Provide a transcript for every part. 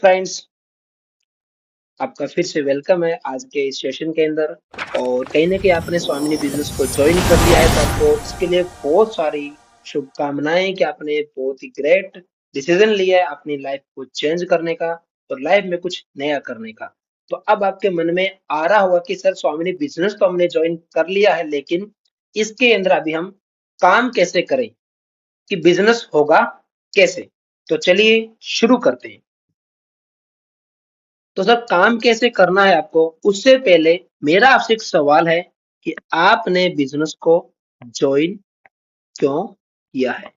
Friends, आपका फिर से वेलकम है आज के इस सेशन के अंदर। और कहीं ना कहीं आपने स्वामिनी बिजनेस को ज्वाइन कर लिया है तो आपको इसके लिए बहुत सारी शुभकामनाएं कि आपने बहुत ही ग्रेट डिसीजन लिया है अपनी लाइफ को चेंज करने का और लाइफ में कुछ नया करने का। तो अब आपके मन में आ रहा होगा कि सर स्वामिनी बिजनेस तो हमने ज्वाइन कर लिया है, लेकिन इसके अंदर अभी हम काम कैसे करें, कि बिजनेस होगा कैसे। तो चलिए शुरू करते हैं। तो सर काम कैसे करना है आपको, उससे पहले मेरा आपसे एक सवाल है कि आपने बिजनेस को ज्वाइन क्यों किया है?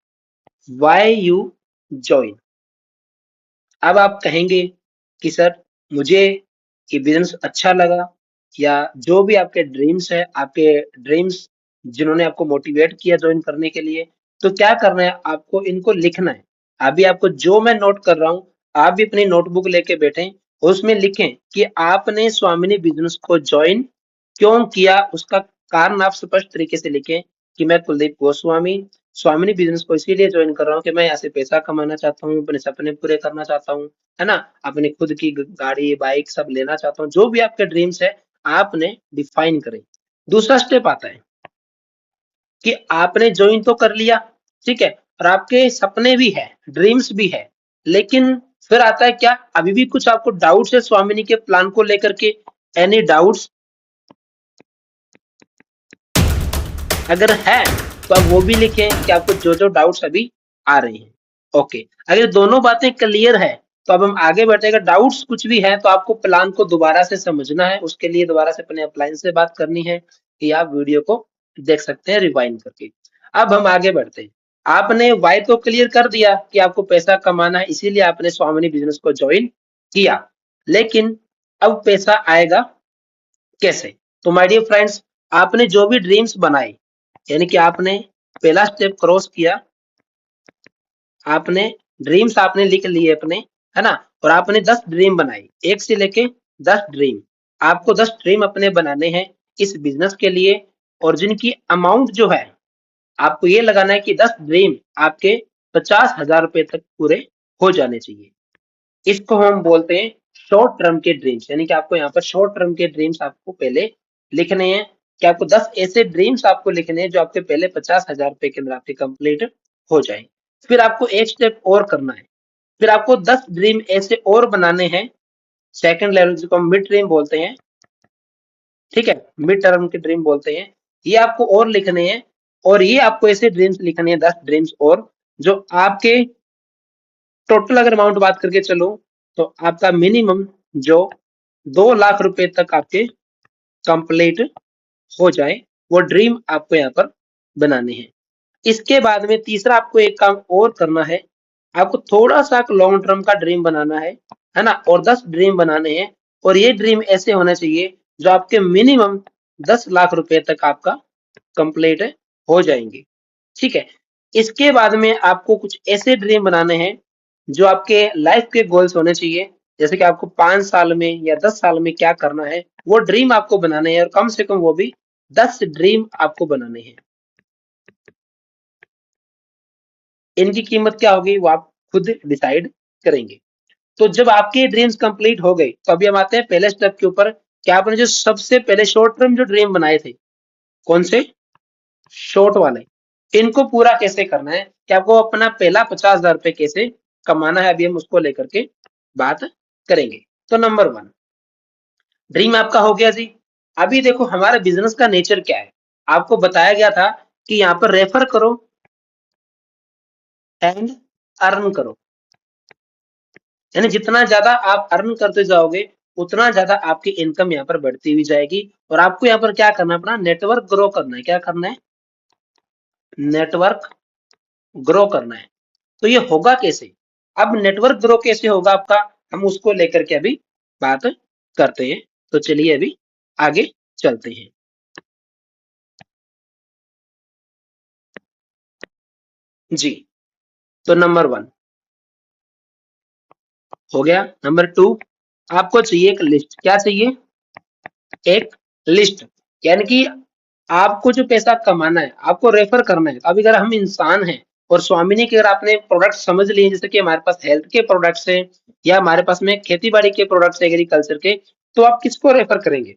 Why you join? अब आप कहेंगे कि सर मुझे ये बिजनेस अच्छा लगा, या जो भी आपके ड्रीम्स है, आपके ड्रीम्स जिन्होंने आपको मोटिवेट किया ज्वाइन करने के लिए, तो क्या करना है आपको, इनको लिखना है। अभी आपको जो मैं नोट कर रहा हूँ, आप भी अपनी नोटबुक लेके बैठें और उसमें लिखें कि आपने स्वामिनी बिजनेस को ज्वाइन क्यों किया। उसका कारण आप स्पष्ट तरीके से लिखें कि मैं कुलदीप गोस्वामी स्वामिनी बिजनेस को इसीलिए ज्वाइन कर रहा हूँ कि मैं यहाँ से पैसा कमाना चाहता हूँ, अपने सपने पूरे करना चाहता हूँ, है ना। अपनी खुद की गाड़ी बाइक सब लेना चाहता हूँ, जो भी आपके ड्रीम्स है आपने डिफाइन करें। दूसरा स्टेप आता है कि आपने ज्वाइन तो कर लिया, ठीक है, और आपके सपने भी है, ड्रीम्स भी है, लेकिन फिर आता है क्या, अभी भी कुछ आपको डाउट्स है स्वामिनी के प्लान को लेकर के? Any doubts? अगर है तो आप वो भी लिखें कि आपको जो जो डाउट्स अभी आ रहे हैं। ओके, अगर दोनों बातें क्लियर है तो अब हम आगे बढ़ेगा। डाउट्स कुछ भी है तो आपको प्लान को दोबारा से समझना है, उसके लिए दोबारा से अपने अपलाइन से बात करनी है कि आप वीडियो को देख सकते हैं रिवाइंड करके। अब हम आगे बढ़ते हैं। आपने वाई तो क्लियर कर दिया कि आपको पैसा कमाना है, इसीलिए आपने स्वामिनी बिजनेस को ज्वाइन किया, लेकिन अब पैसा आएगा कैसे? तो माय डियर फ्रेंड्स, आपने जो भी ड्रीम्स बनाए, यानी कि आपने पहला स्टेप क्रॉस किया, आपने ड्रीम्स आपने लिख लिए अपने, है ना, और आपने 10 ड्रीम बनाए, एक से लेके 10 ड्रीम। आपको 10 ड्रीम अपने बनाने हैं इस बिजनेस के लिए, और जिनकी अमाउंट जो है आपको ये लगाना है कि 10 ड्रीम आपके 50,000 रुपए तक पूरे हो जाने चाहिए। इसको हम बोलते हैं शॉर्ट टर्म के ड्रीम्स, यानी कि आपको यहाँ पर शॉर्ट टर्म के ड्रीम्स आपको पहले लिखने हैं, कि आपको 10 ऐसे ड्रीम्स आपको लिखने हैं जो आपके पहले 50,000 रुपए के अंदर आपके कंप्लीट हो जाए। फिर आपको एक स्टेप और करना है, फिर आपको 10 ड्रीम ऐसे और बनाने हैं, सेकंड लेवल जिसको हम मिड ड्रीम बोलते हैं, ठीक है, मिड टर्म के ड्रीम बोलते हैं, ये आपको और लिखने हैं। और ये आपको ऐसे ड्रीम्स लिखने हैं, 10 ड्रीम्स, और जो आपके टोटल अगर अमाउंट बात करके चलो तो आपका मिनिमम जो 2 लाख रुपए तक आपके कंप्लीट हो जाए, वो ड्रीम आपको यहाँ पर बनाने हैं। इसके बाद में तीसरा आपको एक काम और करना है, आपको थोड़ा सा लॉन्ग टर्म का ड्रीम बनाना है ना, और 10 ड्रीम बनाने हैं, और ये ड्रीम ऐसे होना चाहिए जो आपके मिनिमम 10 लाख रुपए तक आपका कंप्लीट हो जाएंगे, ठीक है। इसके बाद में आपको कुछ ऐसे ड्रीम बनाने हैं जो आपके लाइफ के गोल्स होने चाहिए, जैसे कि आपको 5 साल में या 10 साल में क्या करना है, वो ड्रीम आपको बनाने हैं, और कम से कम वो भी 10 ड्रीम आपको बनाने हैं। इनकी कीमत क्या होगी वो आप खुद डिसाइड करेंगे। तो जब आपके ड्रीम्स कंप्लीट हो गए तो अभी हम आते हैं पहले स्टेप के ऊपर, कि आपने जो सबसे पहले शॉर्ट टर्म जो ड्रीम बनाए थे, कौन से? शॉर्ट वाले। इनको पूरा कैसे करना है, कि आपको अपना पहला 50,000 रुपए कैसे कमाना है, अभी हम उसको लेकर के बात करेंगे। तो नंबर 1 ड्रीम आपका हो गया जी। अभी देखो हमारा बिजनेस का नेचर क्या है, आपको बताया गया था कि यहाँ पर रेफर करो एंड अर्न करो, यानी जितना ज्यादा आप अर्न करते जाओगे उतना ज्यादा आपकी इनकम यहाँ पर बढ़ती हुई जाएगी। और आपको यहाँ पर क्या करना है, अपना नेटवर्क ग्रो करना है। क्या करना है? नेटवर्क ग्रो करना है। तो ये होगा कैसे? अब नेटवर्क ग्रो कैसे होगा आपका, हम उसको लेकर के अभी बात करते हैं। तो चलिए अभी आगे चलते हैं। जी, तो नंबर 1 हो गया। नंबर 2 आपको चाहिए एक लिस्ट। क्या चाहिए? एक लिस्ट, यानी कि आपको जो पैसा कमाना है आपको रेफर करना है। अब अगर हम इंसान हैं और स्वामिनी के अगर आपने प्रोडक्ट समझ लिए, जैसे कि हमारे पास हेल्थ के प्रोडक्ट्स हैं या हमारे पास में खेती बाड़ी के प्रोडक्ट्स एग्रीकल्चर के, तो आप किसको रेफर करेंगे?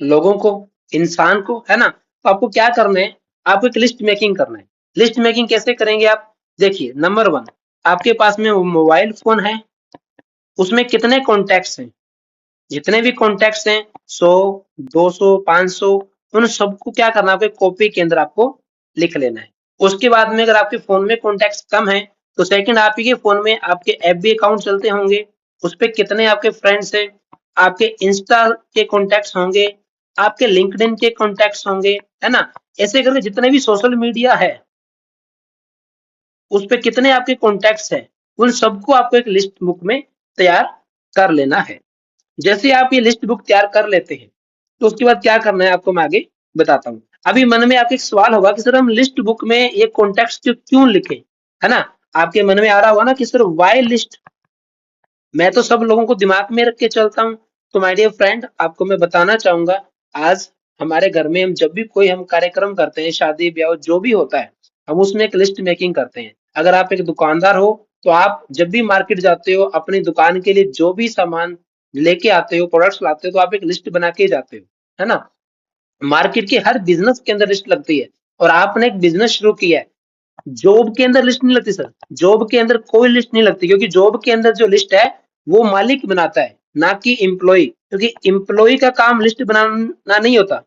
लोगों को, इंसान को, है ना? तो आपको क्या करना है, आपको एक लिस्ट मेकिंग करना है। लिस्ट मेकिंग कैसे करेंगे आप? देखिए, नंबर वन, आपके पास में मोबाइल फोन है, उसमें कितने कॉन्टैक्ट्स हैं? जितने भी कॉन्टैक्ट्स हैं 100, 200, 500, उन सबको क्या करना है, आपको कॉपी के अंदर आपको लिख लेना है। उसके बाद में अगर आपके फोन में कॉन्टैक्ट्स कम है, तो सेकंड आपके फोन में आपके एफबी अकाउंट चलते होंगे, उस पे कितने आपके फ्रेंड्स हैं, आपके इंस्टा के कॉन्टैक्ट्स होंगे, आपके लिंक्डइन के कॉन्टैक्ट्स होंगे, है ना? ऐसे करके जितने भी सोशल मीडिया है उस पे कितने आपके कॉन्टैक्ट्स हैं, उन सबको आपको एक लिस्ट बुक में तैयार कर लेना है। जैसे आप ये लिस्ट बुक तैयार कर लेते हैं, तो उसके बाद क्या करना है आपको मैं आगे बताता हूँ। अभी मन में आपके एक सवाल होगा कि सर हम लिस्ट बुक में ये कॉन्टैक्ट्स क्यों लिखें, है ना? आपके मन में आ रहा होगा ना कि सर वाई लिस्ट, मैं तो सब लोगों को दिमाग में रख के चलता हूँ। तो माय डियर फ्रेंड, आपको मैं बताना चाहूंगा, आज हमारे घर में हम जब भी कोई हम कार्यक्रम करते हैं, शादी ब्याह जो भी होता है, हम उसमें एक लिस्ट मेकिंग करते हैं। अगर आप एक दुकानदार हो, तो आप जब भी मार्केट जाते हो अपनी दुकान के लिए जो भी सामान लेके आते हो, प्रोडक्ट्स लाते हो, तो आप एक लिस्ट बना के जाते हो, है ना? मार्केट के हर बिजनेस के अंदर लिस्ट लगती है। और आपने एक बिजनेस शुरू किया है, जॉब के अंदर लिस्ट नहीं लगती सर, जॉब के अंदर कोई लिस्ट नहीं लगती, क्योंकि जॉब के अंदर जो लिस्ट है वो मालिक बनाता है, ना कि एम्प्लॉय, क्योंकि एम्प्लॉय का काम लिस्ट बनाना नहीं होता।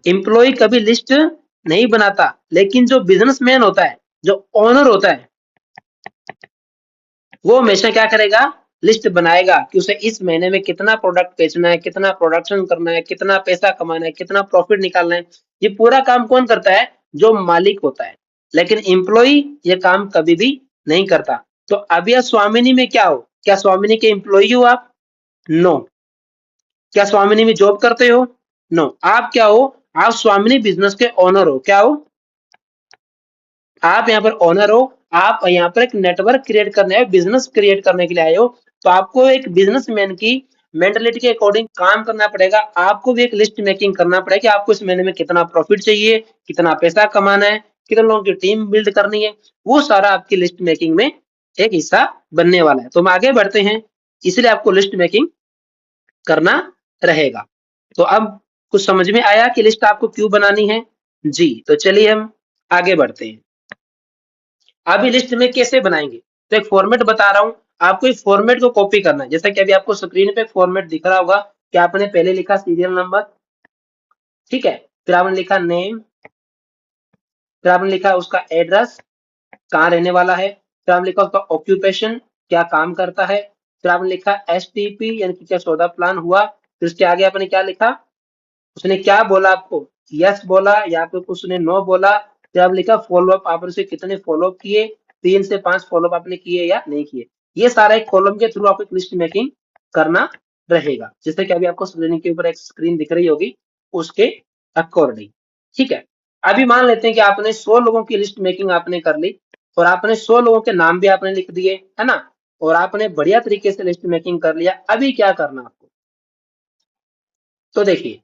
एम्प्लॉय कभी लिस्ट नहीं बनाता, लेकिन जो बिजनेसमैन होता है, जो ओनर होता है, वो हमेशा क्या करेगा, लिस्ट बनाएगा कि उसे इस महीने में कितना प्रोडक्ट बेचना है, कितना प्रोडक्शन करना है, कितना पैसा कमाना है, कितना प्रॉफिट निकालना है। ये पूरा काम कौन करता है? जो मालिक होता है। लेकिन एम्प्लॉय ये काम कभी भी नहीं करता। तो अब यह स्वामिनी में क्या हो, क्या स्वामिनी के एम्प्लॉय हो आप? नो। क्या स्वामिनी में जॉब करते हो? नो। आप क्या हो? आप स्वामिनी बिजनेस के ओनर हो। क्या हो? आप यहाँ पर ओनर हो। आप यहाँ पर एक नेटवर्क क्रिएट करने आए, बिजनेस क्रिएट करने के लिए आए हो। तो आपको एक बिजनेसमैन की मेंटलिटी के अकॉर्डिंग काम करना पड़ेगा। आपको भी एक लिस्ट मेकिंग करना पड़ेगा कि आपको इस महीने में कितना प्रॉफिट चाहिए, कितना पैसा कमाना है, कितने लोगों की टीम बिल्ड करनी है। वो सारा आपकी लिस्ट मेकिंग में एक हिस्सा बनने वाला है। तो हम आगे बढ़ते हैं, इसलिए आपको लिस्ट मेकिंग करना रहेगा। तो अब कुछ समझ में आया कि लिस्ट आपको क्यों बनानी है? जी, तो चलिए हम आगे बढ़ते हैं। अभी लिस्ट में कैसे बनाएंगे, तो एक फॉर्मेट बता रहा हूं आपको, इस फॉर्मेट को कॉपी करना है। जैसा कि अभी आपको स्क्रीन पे फॉर्मेट दिख रहा होगा कि आपने पहले लिखा सीरियल नंबर, ठीक है, फिर आपने लिखा नेम, फिर आपने लिखा उसका एड्रेस, कहाँ रहने वाला है, फिर आपने लिखा उसका ऑक्यूपेशन, क्या काम करता है, फिर आपने लिखा एसटीपी यानी कि क्या सौदा प्लान हुआ, फिर उसके आगे आपने क्या लिखा, उसने क्या बोला आपको, यस बोला या फिर उसने नो बोला, फिर आपने लिखा फॉलोअप, आपने उसे कितने फॉलोअप किए, 3 से 5 फॉलोअप आपने किए या नहीं किए। ये सारा एक कॉलम के थ्रू आपको लिस्ट मेकिंग करना रहेगा, जैसे कि अभी आपको स्क्रीन के ऊपर एक स्क्रीन दिख रही होगी, उसके अकॉर्डिंग, ठीक है। अभी मान लेते हैं कि आपने 100 लोगों की लिस्ट मेकिंग आपने कर ली, और आपने 100 लोगों के नाम भी आपने लिख दिए, है ना, और आपने बढ़िया तरीके से लिस्ट मेकिंग कर लिया। अभी क्या करना आपको, तो देखिए,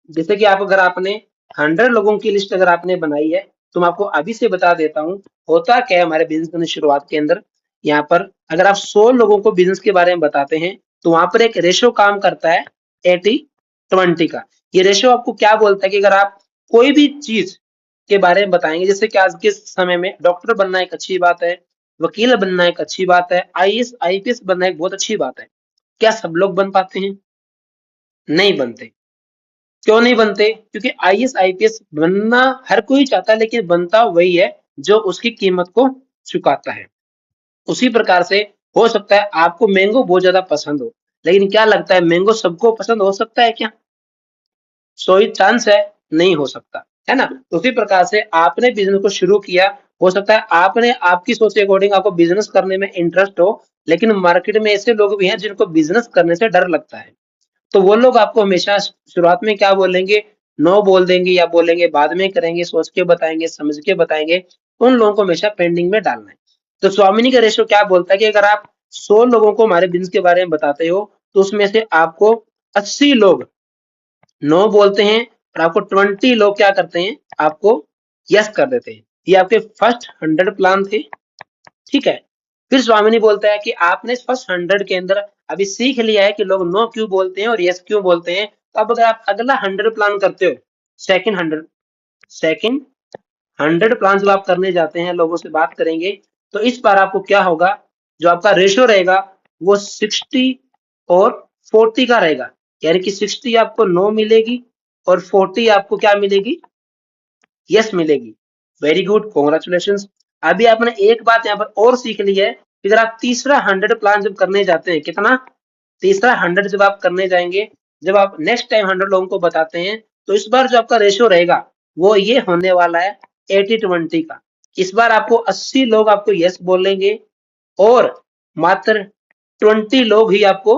जैसे कि आप अगर आपने 100 लोगों की लिस्ट अगर आपने बनाई है, तो मैं आपको अभी से बता देता हूँ होता क्या है हमारे बिजनेस की शुरुआत के अंदर। यहाँ पर अगर आप 100 लोगों को बिजनेस के बारे में बताते हैं, तो वहां पर एक रेशो काम करता है 80-20 का। ये रेशो आपको क्या बोलता है कि अगर आप कोई भी चीज के बारे में बताएंगे, जैसे कि आज के समय में डॉक्टर बनना एक अच्छी बात है, वकील बनना एक अच्छी बात है, आईएएस आईपीएस बनना एक बहुत अच्छी बात है। क्या सब लोग बन पाते हैं? नहीं बनते। क्यों नहीं बनते? क्योंकि आईएएस आईपीएस बनना हर कोई चाहता है, लेकिन बनता वही है जो उसकी कीमत को चुकाता है। उसी प्रकार से हो सकता है आपको मैंगो बहुत ज्यादा पसंद हो, लेकिन क्या लगता है मैंगो सबको पसंद हो सकता है क्या? सो ही चांस है, नहीं हो सकता, है ना? तो उसी प्रकार से आपने बिजनेस को शुरू किया, हो सकता है आपने आपकी सोच के अकॉर्डिंग आपको बिजनेस करने में इंटरेस्ट हो, लेकिन मार्केट में ऐसे लोग भी हैं जिनको बिजनेस करने से डर लगता है। तो वो लोग आपको हमेशा शुरुआत में क्या बोलेंगे, नो बोल देंगे या बोलेंगे बाद में करेंगे, सोच के बताएंगे, समझ के बताएंगे। उन लोगों को हमेशा पेंडिंग में डालना है। तो स्वामिनी का रेशो क्या बोलता है कि अगर आप 100 लोगों को हमारे बिजनेस के बारे में बताते हो, तो उसमें से आपको 80 लोग नो बोलते हैं, और आपको 20 लोग क्या करते हैं, आपको यस कर देते हैं। ये आपके फर्स्ट 100 प्लान थे, ठीक है। फिर स्वामिनी बोलता है कि आपने फर्स्ट 100 के अंदर अभी सीख लिया है कि लोग नो क्यों बोलते हैं और यस क्यों बोलते हैं। तो अब अगर आप अगला 100 प्लान करते हो, सेकंड 100 प्लान जब आप करने जाते हैं, लोगों से बात करेंगे, तो इस बार आपको क्या होगा, जो आपका रेशियो रहेगा वो 60 और 40 का रहेगा। यानी कि 60 आपको नो मिलेगी और 40 आपको क्या मिलेगी, यस मिलेगी। Very good, congratulation. अभी आपने एक बात यहाँ पर और सीख ली है कि अगर आप तीसरा 100 प्लान जब करने जाते हैं, कितना, तीसरा 100 जब आप करने जाएंगे, जब आप नेक्स्ट टाइम 100 लोगों को बताते हैं, तो इस बार जो आपका रेशियो रहेगा वो ये होने वाला है 80-20 का। इस बार आपको 80 लोग आपको यस बोलेंगे और मात्र 20 लोग ही आपको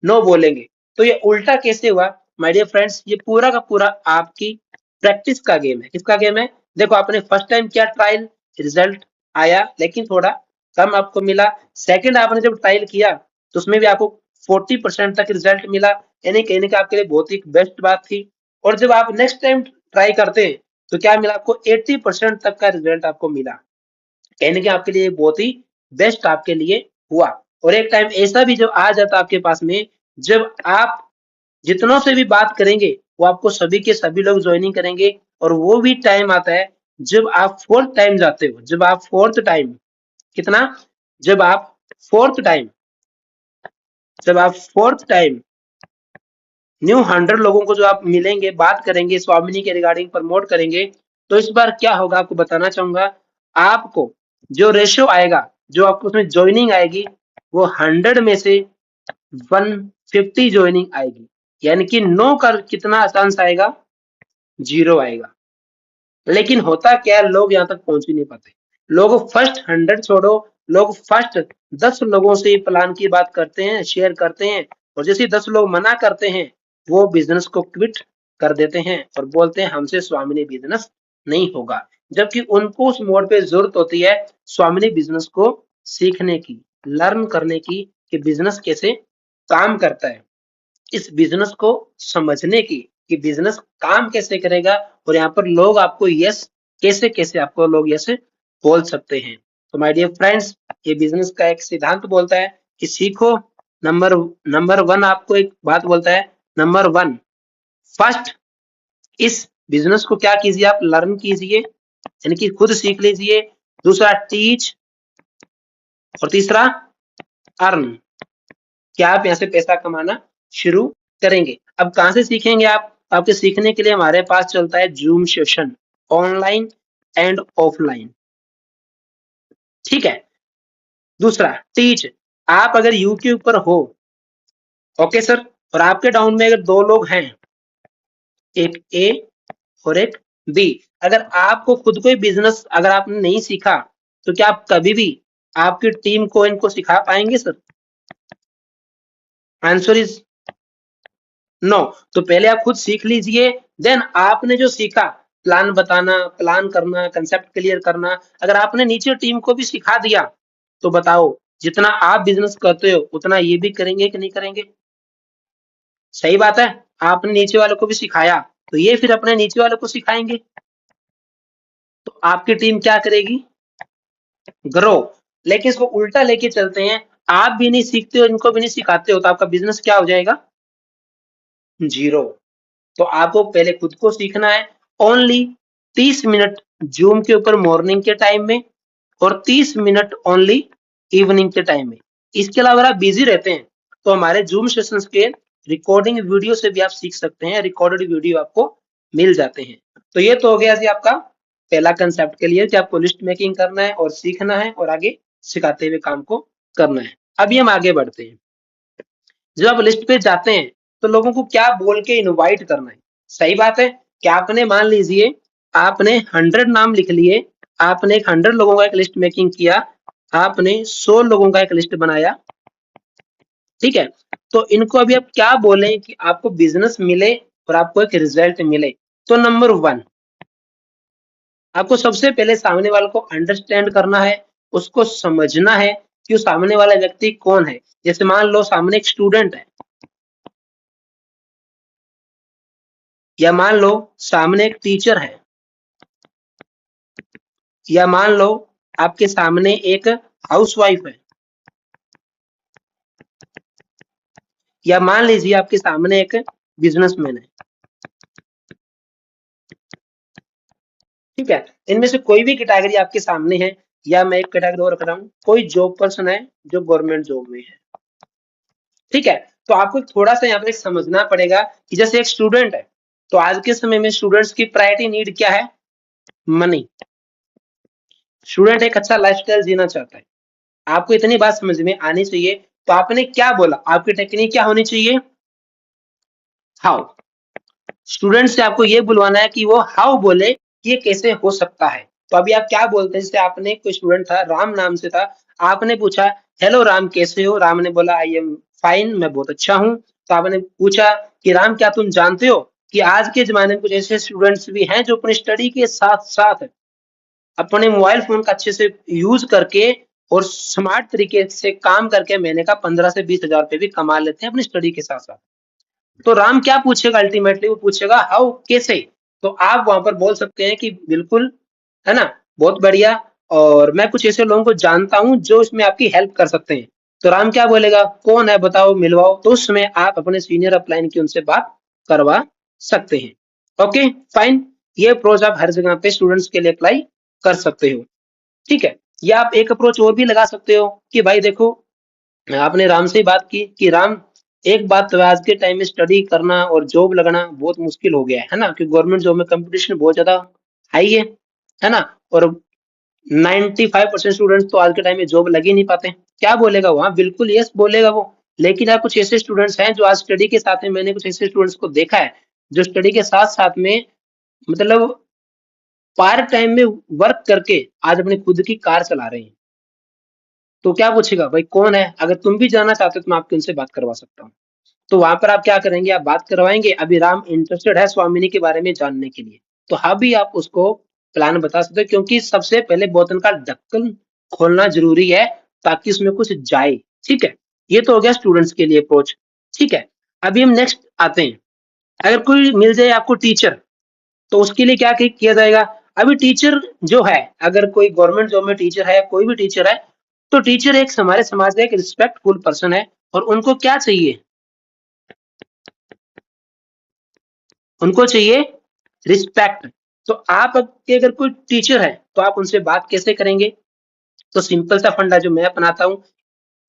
नो बोलेंगे। तो ये उल्टा कैसे हुआ माय डियर फ्रेंड्स, ये पूरा का पूरा आपकी प्रैक्टिस का गेम है। किसका गेम है, देखो आपने फर्स्ट टाइम किया ट्रायल, रिजल्ट आया लेकिन थोड़ा कम आपको मिला। सेकंड आपने जब ट्रायल किया तो उसमें भी आपको 40% तक रिजल्ट मिला, यानी कहने का आपके लिए बहुत ही बेस्ट बात थी। और जब आप नेक्स्ट टाइम ट्राई करते हैं तो क्या मिला आपको, 80% तक का रिजल्ट आपको मिला। कहने के आपके लिए बहुत ही बेस्ट आपके लिए हुआ। और एक टाइम ऐसा भी जब आ जाता आपके पास में, जब आप जितनों से भी बात करेंगे वो आपको सभी के सभी लोग ज्वाइनिंग करेंगे। और वो भी टाइम आता है जब आप फोर्थ टाइम जाते हो, जब आप फोर्थ टाइम, कितना, जब आप फोर्थ टाइम, जब आप फोर्थ टाइम न्यू 100 लोगों को जो आप मिलेंगे, बात करेंगे, स्वामिनी के रिगार्डिंग प्रमोट करेंगे, तो इस बार क्या होगा आपको बताना चाहूंगा। आपको जो रेशियो आएगा, जो आपको उसमें ज्वाइनिंग आएगी, वो 100 में से 150 ज्वाइनिंग आएगी। यानी कि 9 का कितना चांस आएगा, 0 आएगा। लेकिन होता क्या है, लोग यहाँ तक पहुंच ही नहीं पाते। लोग फर्स्ट 100 छोड़ो, लोग फर्स्ट 10 लोगों से प्लान की बात करते हैं, शेयर करते हैं, और जैसे 10 लोग मना करते हैं, वो बिजनेस को क्विट कर देते हैं और बोलते हैं हमसे स्वामिनी बिजनेस नहीं होगा। जबकि उनको उस मोड पे जरूरत होती है स्वामिनी बिजनेस को सीखने की, लर्न करने की, कि बिजनेस कैसे काम करता है, इस बिजनेस को समझने की कि बिजनेस काम कैसे करेगा, और यहाँ पर लोग आपको यस कैसे कैसे आपको लोग यस बोल सकते हैं। तो माय डियर फ्रेंड्स, ये बिजनेस का एक सिद्धांत बोलता है कि सीखो। नंबर नंबर 1 आपको एक बात बोलता है, नंबर 1, फर्स्ट इस बिजनेस को क्या कीजिए, आप लर्न कीजिए, यानी कि खुद सीख लीजिए। दूसरा टीच, और तीसरा अर्न, क्या आप यहाँ से पैसा कमाना शुरू करेंगे। अब कहाँ से सीखेंगे आप, आपके सीखने के लिए हमारे पास चलता है zoom session, online and offline, ठीक है। दूसरा टीच, आप अगर यूट्यूब पर हो, ओके सर, और आपके डाउन में अगर 2 लोग हैं, एक ए और एक बी, अगर आपको खुद कोई बिजनेस अगर आपने नहीं सीखा, तो क्या आप कभी भी आपकी टीम को इनको सिखा पाएंगे सर? Answer is no. तो पहले आप खुद सीख लीजिए, देन आपने जो सीखा, प्लान बताना, प्लान करना, कंसेप्ट क्लियर करना, अगर आपने नीचे टीम को भी सिखा दिया, तो बताओ जितना आप बिजनेस करते हो उतना ये भी करेंगे कि नहीं करेंगे? सही बात है। आपने नीचे वालों को भी सिखाया तो ये फिर अपने नीचे वालों को सिखाएंगे, तो आपकी टीम क्या करेगी, ग्रो। लेकिन इसको उल्टा लेके चलते हैं, आप भी नहीं सीखते हो, इनको भी नहीं सिखाते हो, तो आपका बिजनेस क्या हो जाएगा, 0। तो आपको पहले खुद को सीखना है। ओनली 30 मिनट जूम के ऊपर मॉर्निंग के टाइम में, और 30 मिनट ओनली इवनिंग के टाइम में। इसके अलावा अगर आप बिजी रहते हैं तो हमारे जूम सेशंस के रिकॉर्डिंग वीडियो से भी आप सीख सकते हैं, रिकॉर्डेड वीडियो आपको मिल जाते हैं। तो ये तो हो गया जी आपका पहला कंसेप्ट के लिए कि आपको लिस्ट मेकिंग करना है और सीखना है और आगे सिखाते हुए काम को करना है। अभी हम आगे बढ़ते हैं। जब आप लिस्ट पे जाते हैं तो लोगों को क्या बोल के इनवाइट करना है। सही बात है कि आपने मान लीजिए आपने 100 नाम लिख लिए, आपने 100 लोगों का एक लिस्ट मेकिंग किया, आपने 100 लोगों का एक लिस्ट बनाया, ठीक है। तो इनको अभी आप क्या बोलें कि आपको बिजनेस मिले और आपको एक रिजल्ट मिले। तो नंबर 1, आपको सबसे पहले सामने वाले को अंडरस्टैंड करना है, उसको समझना है कि उस सामने वाला व्यक्ति कौन है। जैसे मान लो सामने एक स्टूडेंट है, या मान लो सामने एक टीचर है, या मान लो आपके सामने एक हाउसवाइफ है, या मान लीजिए आपके सामने एक बिजनेसमैन है, ठीक है। इनमें से कोई भी कैटेगरी आपके सामने है, या मैं एक कैटेगरी और रख रहा हूँ, कोई जॉब पर्सन है जो गवर्नमेंट जॉब में है, ठीक है। तो आपको थोड़ा सा यहाँ पे समझना पड़ेगा कि जैसे एक स्टूडेंट है, तो आज के समय में स्टूडेंट्स की प्रायोरिटी नीड क्या है? मनी। स्टूडेंट एक अच्छा लाइफस्टाइल जीना चाहता है, आपको इतनी बात समझ में आनी चाहिए। तो आपने क्या बोला, आपकी टेक्निक क्या होनी चाहिए? हाउ। स्टूडेंट से आपको ये बुलवाना है कि वो हाउ बोले, ये कैसे हो सकता है। तो अभी आप क्या बोलते हैं, जैसे आपने, कोई स्टूडेंट था, राम नाम से था, आपने पूछा हेलो राम कैसे हो, राम ने बोला आई एम फाइन, मैं बहुत अच्छा हूँ। तो आपने पूछा कि राम क्या तुम जानते हो कि आज के जमाने में कुछ ऐसे स्टूडेंट्स भी हैं जो अपनी स्टडी के साथ साथ अपने मोबाइल फोन का अच्छे से यूज करके और स्मार्ट तरीके से काम करके महीने का 15 से 20 हजार रुपए भी कमा लेते हैं अपनी स्टडी के साथ साथ। तो राम क्या पूछेगा अल्टीमेटली, वो पूछेगा हाउ, कैसे। तो आप वहां पर बोल सकते हैं कि बिल्कुल, है ना, बहुत बढ़िया, और मैं कुछ ऐसे लोगों को जानता हूँ जो इसमें आपकी हेल्प कर सकते हैं। तो राम क्या बोलेगा, कौन है बताओ मिलवाओ, तो उसमें आप अपने सीनियर अपलाइन की उनसे बात करवा सकते हैं। ओके फाइन, ये अप्रोच आप हर जगह पे स्टूडेंट्स के लिए अप्लाई कर सकते हो, ठीक है। या आप एक अप्रोच और भी लगा सकते हो कि भाई देखो, आपने राम से ही बात की कि राम, एक बात तो है, आज के टाइम में स्टडी करना और जॉब लगना बहुत मुश्किल हो गया है ना, क्योंकि गवर्नमेंट जॉब में कंपटीशन बहुत ज्यादा हाई है ना, और 95% स्टूडेंट्स तो आज के टाइम में जॉब लग ही नहीं पाते। क्या बोलेगा वो? हाँ बिल्कुल यस बोलेगा वो। लेकिन आप कुछ ऐसे स्टूडेंट्स हैं जो आज स्टडी के साथ में, मैंने कुछ ऐसे स्टूडेंट्स को देखा है जो स्टडी के साथ साथ में, मतलब पार्ट टाइम में वर्क करके आज अपनी खुद की कार चला रहे हैं। तो क्या पूछेगा भाई कौन है, अगर तुम भी जानना चाहते हो तो मैं आपकी उनसे बात करवा सकता हूँ। तो वहां पर आप क्या करेंगे, आप बात करवाएंगे। अभी राम इंटरेस्टेड है स्वामिनी के बारे में जानने के लिए, तो अभी आप उसको प्लान बता सकते हो, क्योंकि सबसे पहले बोतल का ढक्कन खोलना जरूरी है ताकि उसमें कुछ जाए, ठीक है। ये तो हो गया स्टूडेंट्स के लिए अप्रोच, ठीक है। अभी हम नेक्स्ट आते हैं, अगर कोई मिल जाए आपको टीचर, तो उसके लिए क्या किया जाएगा। अभी टीचर जो है, अगर कोई गवर्नमेंट जॉब में टीचर है, कोई भी टीचर है, तो टीचर एक हमारे समाज का एक रिस्पेक्टफुल पर्सन है, और उनको क्या चाहिए, उनको चाहिए रिस्पेक्ट। तो आप अगर कोई टीचर है तो आप उनसे बात कैसे करेंगे। तो सिंपल सा फंडा जो मैं अपनाता हूँ,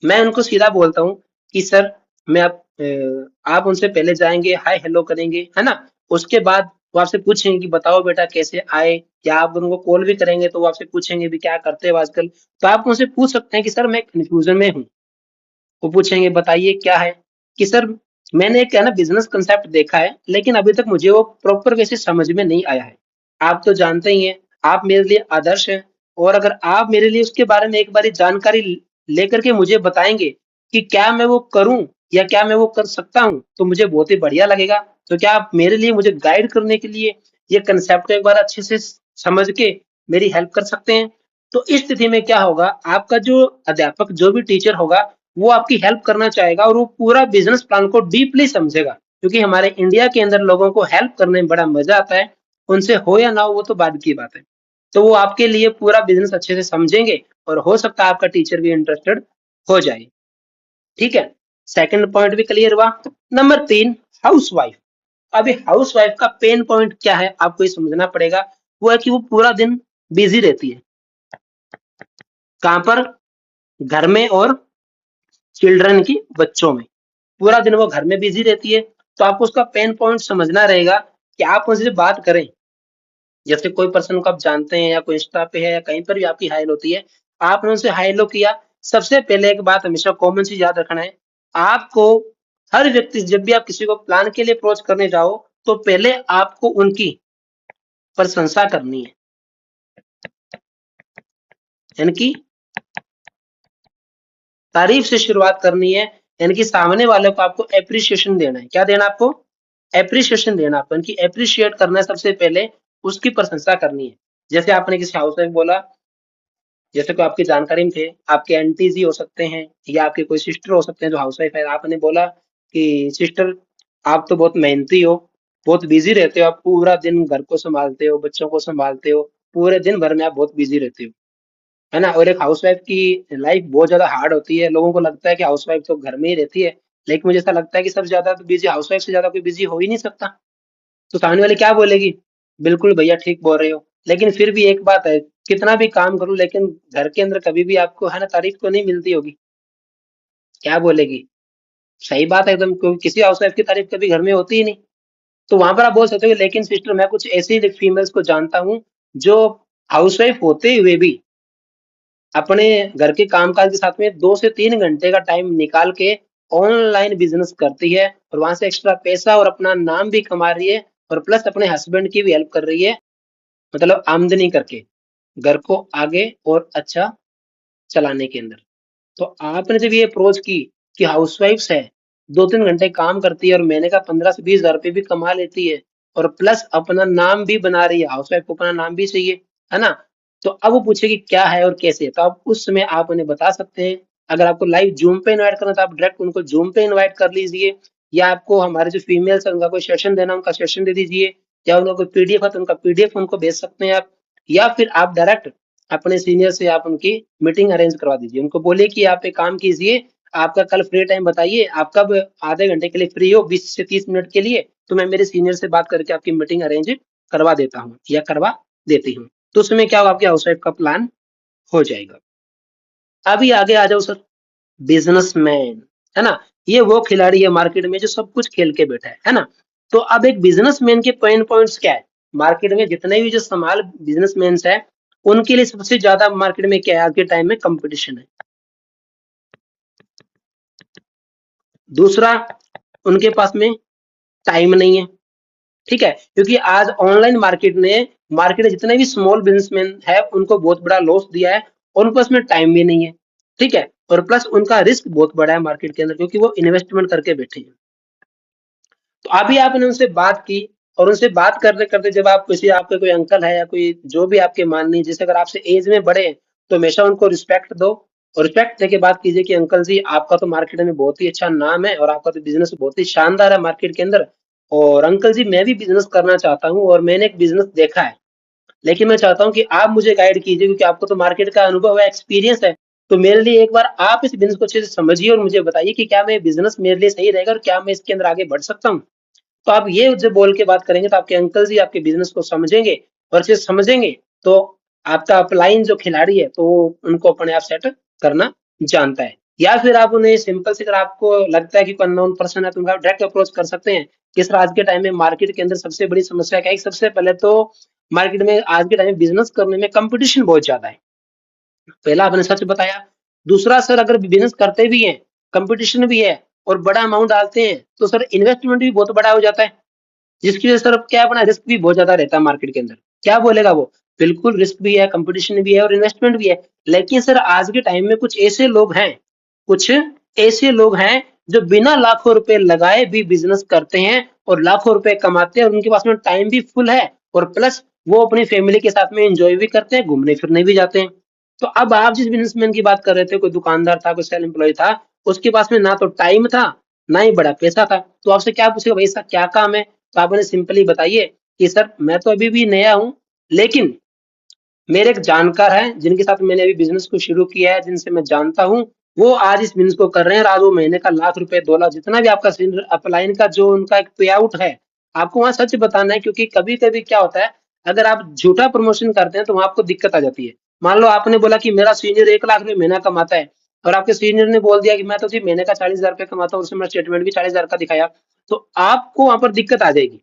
मैं उनको सीधा बोलता हूँ कि सर, मैं आप उनसे पहले जाएंगे, हाय हेलो करेंगे, है ना। उसके बाद वो आपसे पूछेंगे कि बताओ बेटा कैसे आए, या आप उनको कॉल भी करेंगे तो वो आपसे पूछेंगे भी क्या करते हो आजकल। तो आप उनसे पूछ सकते हैं कि सर मैं कंफ्यूजन में हूँ। वो पूछेंगे बताइए क्या है, कि सर मैंने एक है ना बिजनेस कंसेप्ट देखा है, लेकिन अभी तक मुझे वो प्रॉपर वैसे समझ में नहीं आया है। आप तो जानते ही हैं, आप मेरे लिए आदर्श हैं, और अगर आप मेरे लिए उसके बारे में एक बारी जानकारी लेकर के मुझे बताएंगे कि क्या मैं वो करूं या क्या मैं वो कर सकता हूं, तो मुझे बहुत ही बढ़िया लगेगा। तो क्या आप मेरे लिए, मुझे गाइड करने के लिए ये कंसेप्ट को एक बार अच्छे से समझ के मेरी हेल्प कर सकते हैं। तो इस स्थिति में क्या होगा, आपका जो अध्यापक, जो भी टीचर होगा, वो आपकी हेल्प करना चाहेगा, और वो पूरा बिजनेस प्लान को डीपली समझेगा, क्योंकि हमारे इंडिया के अंदर लोगों को हेल्प करने में बड़ा मजा आता है। उनसे हो या ना हो वो तो बाद की बात है। तो वो आपके लिए पूरा बिजनेस अच्छे से समझेंगे, और हो सकता है आपका टीचर भी इंटरेस्टेड हो जाए, ठीक है। सेकंड पॉइंट भी क्लियर हुआ। Number 3, housewife. अभी हाउसवाइफ का पेन पॉइंट क्या है आपको ये समझना पड़ेगा। वो है कि वो पूरा दिन बिजी रहती है, कहां पर, घर में और चिल्ड्रन की, बच्चों में, पूरा दिन वो घर में बिजी रहती है। तो आपको उसका पेन पॉइंट समझना रहेगा कि आप उनसे बात करें। जैसे कोई पर्सन को आप जानते हैं, या कोई इंस्टा पे है, या कहीं पर भी आपकी हाई होती है, आपने उनसे हाई हेलो किया। सबसे पहले एक बात हमेशा कॉमन चीज याद रखना है, आपको, हर व्यक्ति जब भी आप किसी को प्लान के लिए अप्रोच करने जाओ, तो पहले आपको उनकी प्रशंसा करनी है, यानी कि तारीफ से शुरुआत करनी है, यानी कि सामने वाले को आपको एप्रिसिएशन देना है। क्या देना आपको? एप्रिसिएशन देना आपको, यानी कि एप्रिशिएट करना है, सबसे पहले उसकी प्रशंसा करनी है। जैसे आपने किसी हाउस वाइफ बोला, जैसे कोई आपकी जानकारी में थे, आपके आंटी जी हो सकते हैं, या आपके कोई सिस्टर हो सकते हैं जो हाउस वाइफ है, आपने बोला कि सिस्टर, आप तो बहुत मेहनती हो, बहुत बिजी रहते हो, आप पूरा दिन घर को संभालते हो, बच्चों को संभालते हो, पूरे दिन भर में आप बहुत बिजी रहते हो, है ना। और एक हाउसवाइफ की लाइफ बहुत ज्यादा हार्ड होती है। लोगों को लगता है कि हाउसवाइफ तो घर में ही रहती है, लेकिन मुझे ऐसा लगता है कि सबसे ज्यादा तो बिजी हाउसवाइफ से ज्यादा कोई बिजी हो ही नहीं सकता। तो सामने वाले क्या बोलेगी, बिल्कुल भैया ठीक बोल रहे हो, लेकिन फिर भी एक बात है, कितना भी काम करूं लेकिन घर के अंदर कभी भी आपको, है ना, तारीफ तो नहीं मिलती होगी। क्या बोलेगी, सही बात है एकदम, क्योंकि किसी हाउसवाइफ की तारीफ कभी घर में होती ही नहीं। तो वहां पर आप बोल सकते हो कि लेकिन सिस्टर मैं कुछ ऐसी फीमेल्स को जानता हूँ जो हाउसवाइफ होते हुए भी अपने घर के कामकाज के साथ में 2 से 3 घंटे का टाइम निकाल के ऑनलाइन बिजनेस करती है, और वहां से एक्स्ट्रा पैसा और अपना नाम भी कमा रही है, और प्लस अपने हस्बैंड की भी हेल्प कर रही है, मतलब आमदनी करके घर को आगे और अच्छा चलाने के अंदर। तो आपने जब ये अप्रोच की कि हाउसवाइफ्स है, 2-3 घंटे काम करती है और महीने का 15 से 20 हजार रुपये भी कमा लेती है, और प्लस अपना नाम भी बना रही है, हाउसवाइफ को अपना नाम भी चाहिए, है ना। तो अब वो पूछेगी क्या है और कैसे है, तो आप उस समय आप उन्हें बता सकते हैं। अगर आपको लाइव जूम पे इनवाइट करना है, तो आप डायरेक्ट उनको जूम पे इनवाइट कर लीजिए, या आपको हमारे जो फीमेल्स है उनका कोई सेशन देना, उनका सेशन दे दीजिए, या उनका कोई पीडीएफ है तो उनका पीडीएफ उनको भेज सकते हैं आप, या फिर आप डायरेक्ट अपने सीनियर से आप उनकी मीटिंग अरेंज करवा दीजिए। उनको बोलिए कि आप एक काम कीजिए, आपका कल फ्री टाइम बताइए, आप कब आधे घंटे के लिए फ्री हो, 20 से 30 मिनट के लिए, तो मैं मेरे सीनियर से बात करके आपकी मीटिंग अरेंज करवा देता हूँ या करवा देती हूँ। तो उसमें क्या होगा, आपके हाउसवाइफ का प्लान हो जाएगा। अभी आगे आ जाओ सर, बिजनेसमैन, है ना। ये वो खिलाड़ी है मार्केट में जो सब कुछ खेल के बैठा है ना। तो अब एक बिजनेसमैन के पेन पॉइंट्स क्या है, मार्केट में जितने भी जो स्मॉल बिजनेसमैन है उनके लिए सबसे ज्यादा मार्केट में क्या है, आज के टाइम में कंपटीशन है। दूसरा, उनके पास में टाइम नहीं है, ठीक है, क्योंकि आज ऑनलाइन मार्केट में जितने भी स्मॉल बिजनेसमैन है उनको बहुत बड़ा लॉस दिया है, और उनके पास में टाइम भी नहीं है, ठीक है, और प्लस उनका रिस्क बहुत बड़ा है मार्केट के अंदर, क्योंकि वो इन्वेस्टमेंट करके बैठे हैं। तो अभी आपने उनसे बात की, और उनसे बात करते करते जब आप किसी, आपके कोई अंकल है या कोई जो भी आपके माननीय, जैसे अगर आपसे एज में बड़े हैं, तो हमेशा उनको रिस्पेक्ट दो, और रिस्पेक्ट देके बात कीजिए कि अंकल जी आपका तो मार्केट में बहुत ही अच्छा नाम है, और आपका तो बिजनेस बहुत ही शानदार है मार्केट के अंदर, और अंकल जी मैं भी बिजनेस करना चाहता हूँ, और मैंने एक बिजनेस देखा है, लेकिन मैं चाहता हूँ कि आप मुझे गाइड कीजिए, क्योंकि आपको तो मार्केट का अनुभव है, एक्सपीरियंस है। तो मेरे लिए एक बार आप इस बिजनेस को अच्छे से समझिए और मुझे बताइए कि क्या मैं बिजनेस मेरे लिए सही रहेगा और क्या मैं इसके अंदर आगे बढ़ सकता हूँ। तो आप ये जब बोल के बात करेंगे तो आपके अंकल जी आपके बिजनेस को समझेंगे, और अच्छे से समझेंगे तो आपका अपलाइन जो खिलाड़ी है तो उनको अपने आप सेट करना जानता है। या फिर आप उन्हें सिंपल से, अगर आपको लगता है कि कोई अननोन पर्सन है तो उनका डायरेक्ट अप्रोच कर सकते हैं। किस, आज के टाइम में मार्केट के अंदर सबसे बड़ी समस्या क्या है, सबसे पहले तो मार्केट में आज के टाइम में बिजनेस करने में कंपटीशन बहुत ज्यादा है, पहला आपने सच बताया। दूसरा सर, अगर बिजनेस करते भी हैं, कंपटीशन भी है और बड़ा अमाउंट डालते हैं, तो सर इन्वेस्टमेंट भी बहुत बड़ा हो जाता है, जिसकी वजह से सर क्या, अपना रिस्क भी बहुत ज्यादा रहता है मार्केट के अंदर। क्या बोलेगा वो, बिल्कुल रिस्क भी है, कंपटीशन भी है और इन्वेस्टमेंट भी है। लेकिन सर आज के टाइम में कुछ ऐसे लोग हैं जो बिना लाखों रुपए लगाए भी बिजनेस करते हैं और लाखों रुपए कमाते हैं, और उनके पास में टाइम भी फुल है, और प्लस वो अपनी फैमिली के साथ में एंजॉय भी करते हैं, घूमने फिरने भी जाते हैं। तो अब आप जिस बिजनेसमैन की बात कर रहे थे, कोई दुकानदार था, कोई सेल एम्प्लॉय था, उसके पास में ना तो टाइम था, ना ही बड़ा पैसा था, तो आपसे क्या पूछेगा, भाई इसका क्या काम है, तो आप उन्हें सिंपली बताइए कि सर मैं तो अभी भी नया हूँ, लेकिन मेरे एक जानकार हैं जिनके साथ मैंने अभी बिजनेस को शुरू किया है, जिनसे मैं जानता हूँ, वो आज इस बिजनेस को कर रहे हैं, और आज वो महीने का लाख रुपए 2 लाख जितना भी आपका अपलाइन का जो उनका एक पे आउट है, आपको वहां सच बताना है, क्योंकि कभी कभी क्या होता है, अगर आप झूठा प्रमोशन करते हैं तो वहां आपको दिक्कत आ जाती है। मान लो आपने बोला कि मेरा सीनियर 1 लाख रुपए महीना कमाता है, और आपके सीनियर ने बोल दिया कि मैं तो सिर्फ महीने का 40 हजार रुपये कमाता हूँ, उसमें मेरा स्टेटमेंट भी 40 हजार का दिखाया, तो आपको वहां पर दिक्कत आ जाएगी।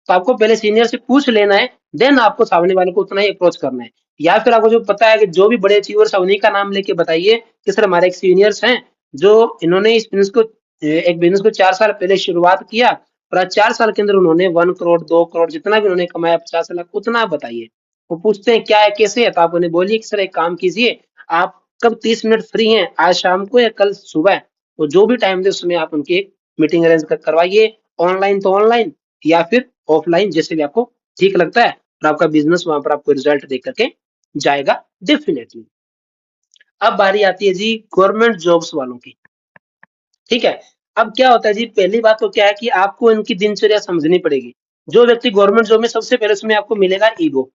तो आपको पहले सीनियर से पूछ लेना है, देन आपको सामने वाले को उतना ही अप्रोच करना है। या फिर आपको जो पता है कि जो भी बड़े अचीवर्स है उन्हीं का नाम लेके बताइए कि सर हमारे एक सीनियर्स हैं जो इन्होंने इस बिजनेस को, एक बिजनेस को 4 साल पहले शुरुआत किया, और आज 4 साल के अंदर उन्होंने 1 करोड़ 2 करोड़ जितना भी उन्होंने कमाया, 50 लाख, उतना आप बताइए। वो पूछते हैं क्या है कैसे है, तो आप उन्हें बोलिए कि सर एक काम कीजिए, आप कब 30 मिनट फ्री हैं, आज शाम को या कल सुबह, तो जो भी टाइम दे उसमें आप उनकी एक मीटिंग अरेंज करवाइए, ऑनलाइन तो ऑनलाइन या फिर ऑफलाइन, जैसे भी आपको ठीक लगता है, और आपका बिजनेस वहां पर आपको रिजल्ट देख करके जाएगा डेफिनेटली। अब बारी आती है जी गवर्नमेंट जॉब्स वालों की, ठीक है। अब क्या होता है जी, पहली बात तो क्या है कि आपको इनकी दिनचर्या समझनी पड़ेगी। जो व्यक्ति गवर्नमेंट जॉब में, सबसे पहले उसमें आपको मिलेगा ईगो,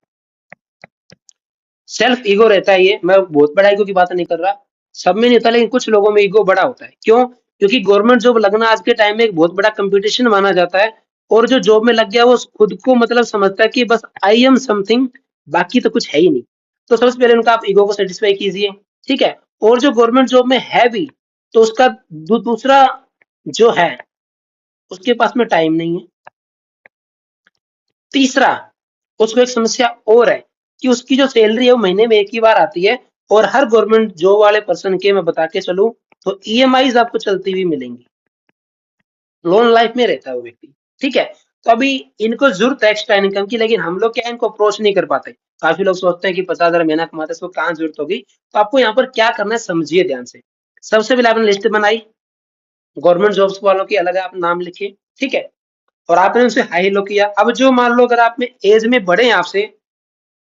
सेल्फ ईगो रहता है ये, मैं बहुत बड़ा ईगो की बात नहीं कर रहा, सब में नहीं होता लेकिन कुछ लोगों में ईगो बड़ा होता है। क्यों? क्योंकि गवर्नमेंट जॉब लगना आज के टाइम में एक बहुत बड़ा कंपटीशन माना जाता है, और जो जॉब में लग गया वो खुद को मतलब समझता है कि बस आई एम समथिंग, बाकी तो कुछ है ही नहीं। तो सबसे पहले उनका आप ईगो को सेटिस्फाई कीजिए, ठीक है। और जो गवर्नमेंट जॉब में है भी, तो उसका दूसरा जो है, उसके पास में टाइम नहीं है। तीसरा, उसको एक समस्या और है कि उसकी जो सैलरी है वो महीने में एक ही बार आती है, और हर गवर्नमेंट जॉब वाले पर्सन के मैं बता के चलूं तो ईएमआईज आपको चलती हुई मिलेंगी, लोन लाइफ में रहता है वो व्यक्ति, ठीक है। तो अभी इनको जरूरत है एक्स्ट्रा इनकम की, लेकिन हम लोग क्या इनको अप्रोच नहीं कर पाते। काफी लोग सोचते हैं कि 50,000 महीना कमाते हैं, इसको कहाँ जरूरत होगी। तो आपको यहाँ पर क्या करना है, समझिए ध्यान से। सबसे पहले आपने लिस्ट बनाई गवर्नमेंट जॉब्स वालों की, अलग आप नाम लिखिए, ठीक है। और आपने उनसे हाई हेलो किया। अब जो मान लो अगर आप में एज में बड़े हैं आपसे,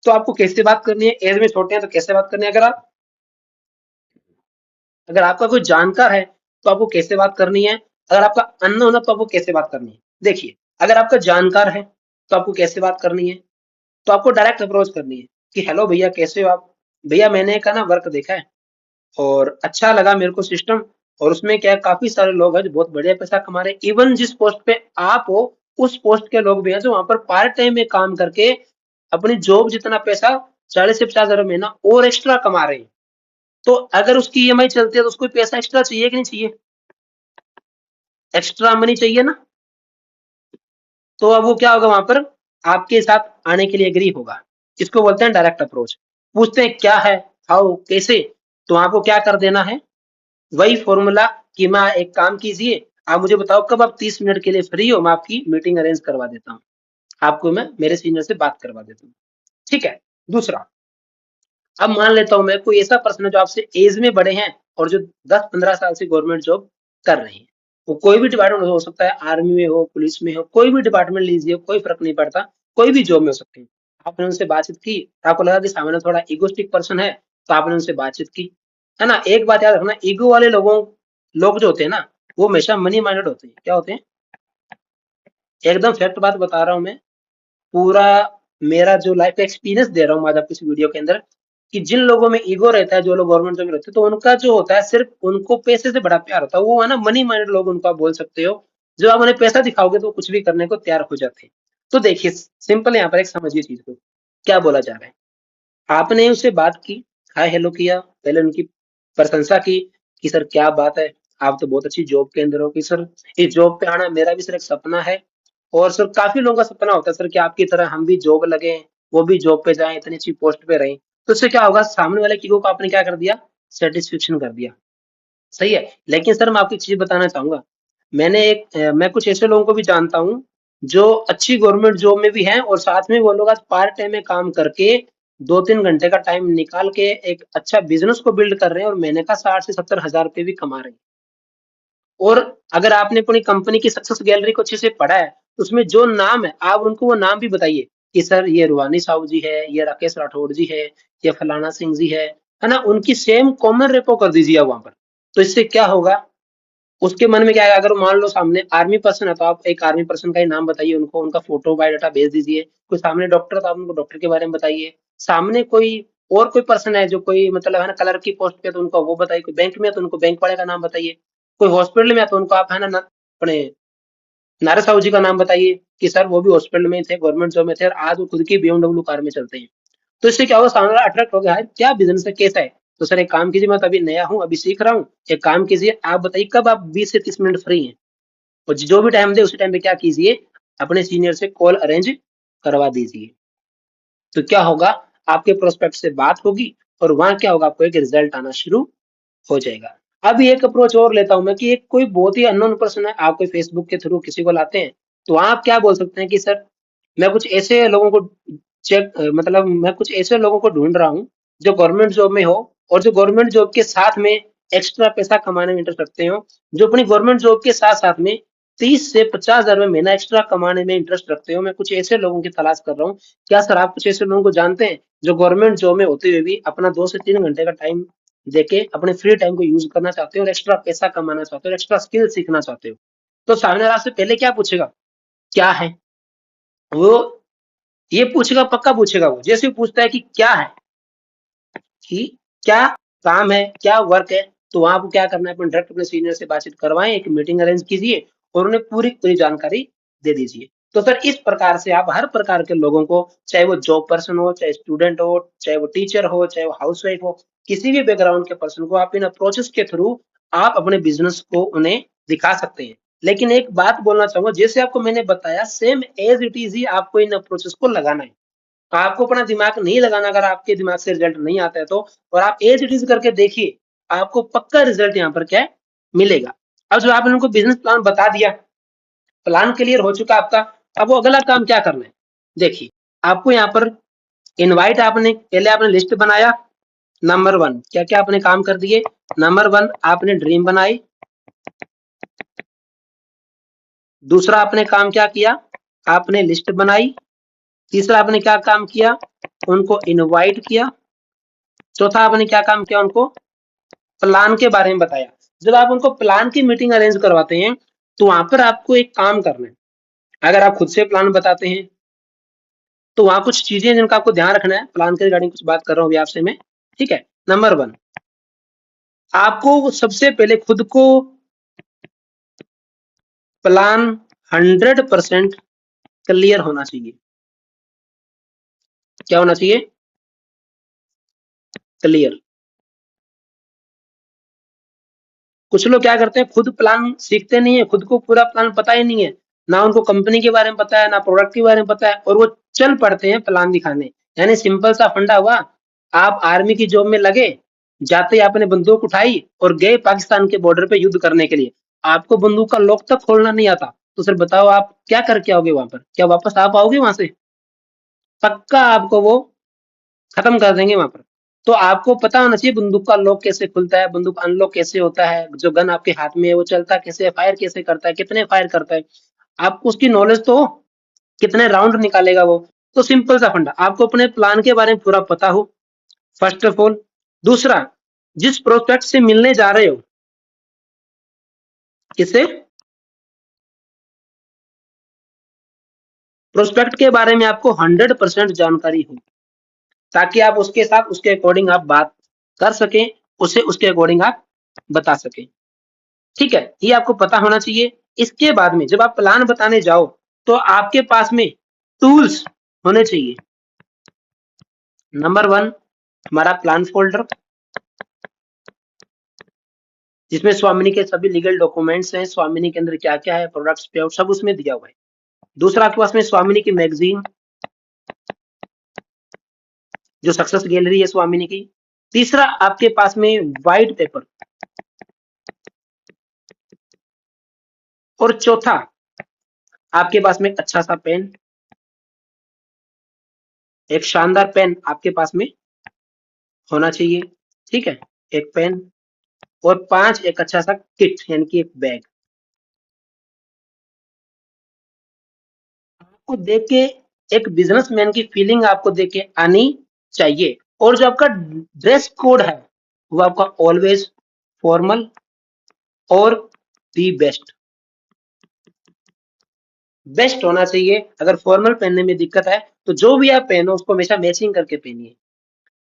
तो आपको कैसे बात करनी है, एज में छोटे हैं तो कैसे बात करनी है। अगर आपका कोई जानकार है तो आपको कैसे बात करनी है, अगर आपका अननोन है तो आपको कैसे बात करनी है। देखिए, अगर आपका जानकार है तो आपको कैसे बात करनी है, तो आपको डायरेक्ट अप्रोच करनी है कि हेलो भैया कैसे हो आप, भैया मैंने का ना वर्क देखा है और अच्छा लगा मेरे को सिस्टम, और उसमें क्या है, काफी सारे लोग हैं जो बहुत बढ़िया पैसा कमा रहे हैं। इवन जिस पोस्ट पे आप हो उस पोस्ट के लोग भी हैं जो वहां पर पार्ट टाइम में काम करके अपनी जॉब जितना पैसा 40 से 50 हजार महीना और एक्स्ट्रा कमा रहे हैं। तो अगर उसकी ईएमआई चलती है तो उसको पैसा एक्स्ट्रा चाहिए कि नहीं चाहिए, एक्स्ट्रा मनी चाहिए ना। तो अब वो क्या होगा, वहां पर आपके साथ आने के लिए एग्री होगा। इसको बोलते हैं डायरेक्ट अप्रोच। पूछते हैं क्या है, हाउ, कैसे, तो आपको क्या कर देना है, वही फॉर्मूला कि मैं एक काम कीजिए, आप मुझे बताओ कब आप 30 मिनट के लिए फ्री हो, मैं आपकी मीटिंग अरेंज करवा देता हूँ, आपको मैं मेरे सीनियर से बात करवा देता हूँ, ठीक है। दूसरा, अब मान लेता हूं मैं कोई ऐसा पर्सन है जो आपसे एज में बड़े हैं और जो 10-15 साल से गवर्नमेंट जॉब कर रहे हैं। वो कोई भी डिपार्टमेंट हो सकता है, आर्मी में हो, पुलिस में हो, कोई भी डिपार्टमेंट लीजिए, कोई फर्क नहीं पड़ता, कोई भी जॉब में हो सकते हैं। आपने उनसे बातचीत की, आपको लगा कि सामने थोड़ा इगोस्टिक पर्सन है, तो आपने उनसे बातचीत की, है ना। एक बात याद रखना, ईगो वाले लोग जो होते हैं ना, वो हमेशा मनी माइंडेड होते हैं। क्या होते हैं, एकदम फैक्ट बात बता रहा हूं मैं, पूरा मेरा जो लाइफ एक्सपीरियंस दे रहा हूँ आज आपको इस वीडियो के अंदर, कि जिन लोगों में ईगो रहता है, जो लोग गवर्नमेंट जॉब में रहते हैं, तो उनका जो होता है सिर्फ उनको पैसे से बड़ा प्यार होता है, वो है ना मनी माइंडेड लोग, उनको आप बोल सकते हो। जो आप उन्हें पैसा दिखाओगे तो कुछ भी करने को तैयार हो जाते हैं। तो देखिए, सिंपल यहाँ पर एक समझिए चीज को, क्या बोला जा रहा है। आपने उससे बात की, हाय हेलो किया, पहले उनकी प्रशंसा की कि सर क्या बात है, आप तो बहुत अच्छी जॉब के अंदर हो, कि सर इस जॉब पे आना मेरा भी सर एक सपना है, और सर काफी लोगों का सपना होता है सर कि आपकी तरह हम भी जॉब लगे, वो भी जॉब पे जाएं, इतनी अच्छी पोस्ट पे रहें। तो इससे क्या होगा, सामने वाले की को आपने क्या कर दिया, सेटिस्फेक्शन कर दिया, सही है। लेकिन सर मैं आपको एक चीज बताना चाहूंगा, मैं कुछ ऐसे लोगों को भी जानता हूँ जो अच्छी गवर्नमेंट जॉब में भी हैं, और साथ में वो लोग आज पार्ट टाइम में काम करके 2-3 घंटे का टाइम निकाल के एक अच्छा बिजनेस को बिल्ड कर रहे हैं, और महीने का 60 से 70 हजार रुपए भी कमा रहे हैं। और अगर आपने अपनी कंपनी की सक्सेस गैलरी को अच्छे से पढ़ा है, तो उसमें जो नाम है आप उनको वो नाम भी बताइए कि सर ये रुहानी साहू जी है, ये राकेश राठौड़ जी है, ये फलाना सिंह जी है ना। उनकी सेम कॉमन रेपो कर दीजिए आप वहां पर। तो इससे क्या होगा, उसके मन में क्या है, अगर मान लो सामने आर्मी पर्सन है तो आप एक आर्मी पर्सन का ही नाम बताइए उनको, उनका फोटो बायोडाटा भेज दीजिए। कोई सामने डॉक्टर है तो आप उनको डॉक्टर के बारे में बताइए। सामने कोई और कोई पर्सन है जो कोई मतलब है ना कलर की पोस्ट पे, तो उनको वो बताइए। कोई बैंक में है तो उनको बैंक वाले का नाम बताइए। कोई हॉस्पिटल में है तो उनको आप है ना अपने नारा साहू जी का नाम बताइए कि सर वो भी हॉस्पिटल में थे, गवर्नमेंट जॉब में थे, और आज वो खुद की BMW कार में चलते हैं। तो इससे क्या होगा, सामने वाला अट्रैक्ट हो गया है, क्या बिजनेस है, कैसा है। तो सर एक काम कीजिए, मैं तो अभी नया हूँ, अभी सीख रहा हूँ, एक काम कीजिए, आप बताइए कब आप 20 से 30 मिनट फ्री हैं, और जो भी टाइम दे उसी टाइम पे क्या कीजिए, अपने सीनियर से कॉल अरेंज करवा दीजिए। तो क्या होगा, आपके प्रोस्पेक्ट से बात होगी, और वहां क्या होगा, आपको एक रिजल्ट आना शुरू हो जाएगा। अब एक अप्रोच और लेता हूं मैं, कि एक कोई बहुत ही अननोन पर्सन है, आप कोई फेसबुक के थ्रू किसी को लाते हैं, तो आप क्या बोल सकते हैं कि सर मैं कुछ ऐसे लोगों को मतलब मैं कुछ ऐसे लोगों को ढूंढ रहा हूँ जो गवर्नमेंट जॉब में हो, और जो गवर्नमेंट जॉब के साथ में एक्स्ट्रा पैसा कमाने में इंटरेस्ट रखते हो, जो अपनी गवर्नमेंट जॉब के साथ साथ में 30 से 50 हजार रुपए महीना एक्स्ट्रा कमाने में इंटरेस्ट रखते हो। मैं कुछ ऐसे लोगों की तलाश कर रहा हूँ। क्या सर आप कुछ ऐसे लोगों को जानते हैं जो गवर्नमेंट जॉब में होते हुए भी अपना 2 से 3 घंटे का टाइम देके अपने फ्री टाइम को यूज करना चाहते हो, और एक्स्ट्रा पैसा कमाना चाहते हो, एक्स्ट्रा स्किल सीखना चाहते हो। तो सामने वाला आपसे पहले क्या पूछेगा, क्या है, वो ये पूछेगा, पक्का पूछेगा। वो जैसे ही पूछता है कि क्या है, कि क्या काम है, क्या वर्क है, तो वहां आपको क्या करना है, अपने डायरेक्ट अपने सीनियर से बातचीत करवाएं, एक मीटिंग अरेंज कीजिए और उन्हें पूरी पूरी जानकारी दे दीजिए। तो सर इस प्रकार से आप हर प्रकार के लोगों को, चाहे वो जॉब पर्सन हो, चाहे स्टूडेंट हो, चाहे वो टीचर हो, चाहे वो हाउसवाइफ हो, किसी भी बैकग्राउंड के पर्सन को आप इन अप्रोचेस के थ्रू आप अपने बिजनेस को उन्हें दिखा सकते हैं। लेकिन एक बात बोलना चाहूंगा, जैसे आपको मैंने बताया सेम एज इट इज ही आपको इन अप्रोचेस को लगाना है। आपको अपना दिमाग नहीं लगाना, अगर आपके दिमाग से रिजल्ट नहीं आता है तो, और आप एज इट इज करके देखिए, आपको पक्का रिजल्ट यहाँ पर क्या है, मिलेगा। अब जब आपने उनको बिजनेस प्लान बता दिया, प्लान क्लियर हो चुका आपका, अब वो अगला काम क्या करना है, देखिए आपको यहाँ पर इनवाइट, आपने पहले आपने लिस्ट बनाया, नंबर वन क्या क्या आपने काम कर दिए, नंबर वन आपने ड्रीम बनाई, दूसरा आपने काम क्या किया, आपने लिस्ट बनाई, तीसरा आपने क्या काम किया, उनको इनवाइट किया, चौथा आपने क्या काम किया, उनको प्लान के बारे में बताया। जब आप उनको प्लान की मीटिंग अरेंज करवाते हैं, तो वहां पर आपको एक काम करना है। अगर आप खुद से प्लान बताते हैं तो वहां कुछ चीजें हैं जिनका आपको ध्यान रखना है, प्लान के रिगार्डिंग कुछ बात कर रहा हूँ अभी आपसे मैं, ठीक है। नंबर वन, आपको सबसे पहले खुद को प्लान 100% क्लियर होना चाहिए। क्या होना चाहिए, क्लियर। कुछ लोग क्या करते हैं, खुद प्लान सीखते नहीं है, खुद को पूरा प्लान पता ही नहीं है, ना उनको कंपनी के बारे में पता है, ना प्रोडक्ट के बारे में पता है, और वो चल पड़ते हैं प्लान दिखाने। यानी सिंपल सा फंडा हुआ, आप आर्मी की जॉब में लगे, जाते ही आपने बंदूक उठाई और गए पाकिस्तान के बॉर्डर पे युद्ध करने के लिए, आपको बंदूक का लॉक तक खोलना नहीं आता, तो सर बताओ आप क्या करके आओगे वहां पर, क्या वापस आप आओगे वहां से, पक्का आपको वो खत्म कर देंगे वहां पर। तो आपको पता होना चाहिए बंदूक का लॉक कैसे खुलता है, बंदूक अनलॉक कैसे होता है, जो गन आपके हाथ में है वो चलता कैसे है, फायर कैसे करता है, कितने फायर करता है, आपको उसकी नॉलेज तो हो, कितने राउंड निकालेगा वो। तो सिंपल सा फंडा, आपको अपने प्लान के बारे में पूरा पता हो, फर्स्ट ऑफ ऑल। दूसरा, जिस प्रोस्पेक्ट से मिलने जा रहे हो, किसे, प्रोस्पेक्ट के बारे में आपको 100% जानकारी हो, ताकि आप उसके साथ उसके अकॉर्डिंग आप बात कर सकें, उसे उसके अकॉर्डिंग आप बता सकें। ठीक है, ये आपको पता होना चाहिए। इसके बाद में जब आप प्लान बताने जाओ, तो आपके पास में टूल्स होने चाहिए। नंबर वन, हमारा प्लान फोल्डर, जिसमें स्वामिनी के सभी लीगल डॉक्यूमेंट्स हैं, स्वामिनी के अंदर क्या क्या है, प्रोडक्ट्स पे सब उसमें दिया हुआ है। दूसरा, आपके पास में स्वामिनी की मैगजीन, जो सक्सेस गैलरी है स्वामिनी की। तीसरा, आपके पास में व्हाइट पेपर, और चौथा, आपके पास में अच्छा सा पेन, एक शानदार पेन आपके पास में होना चाहिए, ठीक है, एक पेन। और पांच, एक अच्छा सा किट यानी कि एक बैग। आपको देख के एक बिजनेसमैन की फीलिंग आपको देख के आनी चाहिए। और जो आपका ड्रेस कोड है, वो आपका ऑलवेज फॉर्मल और दी बेस्ट, बेस्ट होना चाहिए। अगर फॉर्मल पहनने में दिक्कत है, तो जो भी आप पहनो उसको हमेशा मैचिंग करके पहनिए।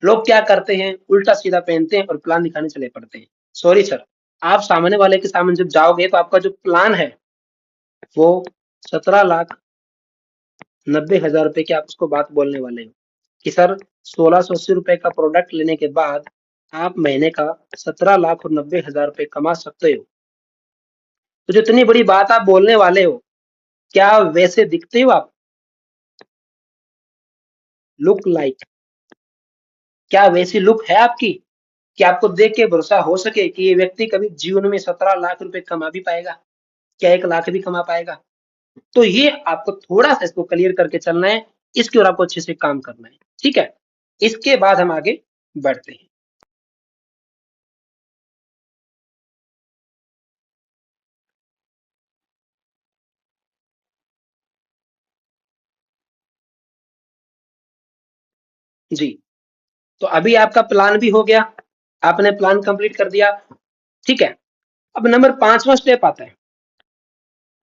लोग क्या करते हैं, उल्टा सीधा पहनते हैं और प्लान दिखाने चले पड़ते हैं। सॉरी सर, आप सामने वाले के सामने जब जाओगे, तो आपका जो प्लान है वो 17,90,000 रुपए की आप उसको बात बोलने वाले हो, कि सर 1680 रुपए का प्रोडक्ट लेने के बाद आप महीने का 17,90,000 रुपए कमा सकते हो। तो जो इतनी बड़ी बात आप बोलने वाले हो, क्या वैसे दिखते हो आप, लुक लाइक, क्या वैसी लुक है आपकी कि आपको देख के भरोसा हो सके कि ये व्यक्ति कभी जीवन में 17 लाख रुपए कमा भी पाएगा, क्या 1 लाख भी कमा पाएगा। तो ये आपको थोड़ा सा इसको क्लियर करके चलना है, इसकी ओर आपको अच्छे से काम करना है, ठीक है। इसके बाद हम आगे बढ़ते हैं। जी, तो अभी आपका प्लान भी हो गया, आपने प्लान कंप्लीट कर दिया, ठीक है। अब नंबर 5वां स्टेप आता है।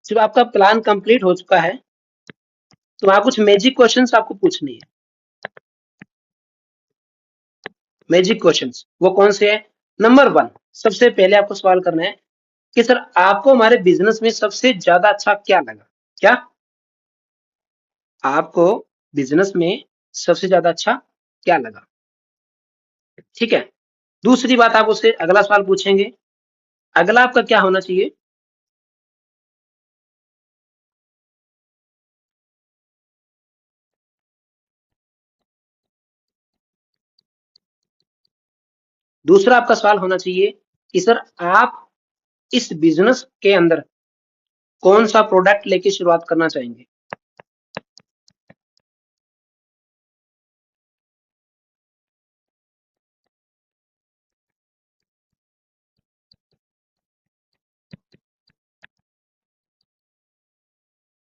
जब आपका प्लान कंप्लीट हो चुका है, तो वहां कुछ मैजिक क्वेश्चंस आपको पूछनी है। मैजिक क्वेश्चंस वो कौन से हैं? नंबर वन, सबसे पहले आपको सवाल करना है कि सर आपको हमारे बिजनेस में सबसे ज्यादा अच्छा क्या लगा? क्या आपको बिजनेस में सबसे ज्यादा अच्छा क्या लगा? ठीक है। दूसरी बात आप उससे अगला सवाल पूछेंगे। अगला आपका क्या होना चाहिए? दूसरा आपका सवाल होना चाहिए कि सर आप इस बिजनेस के अंदर कौन सा प्रोडक्ट लेके शुरुआत करना चाहेंगे?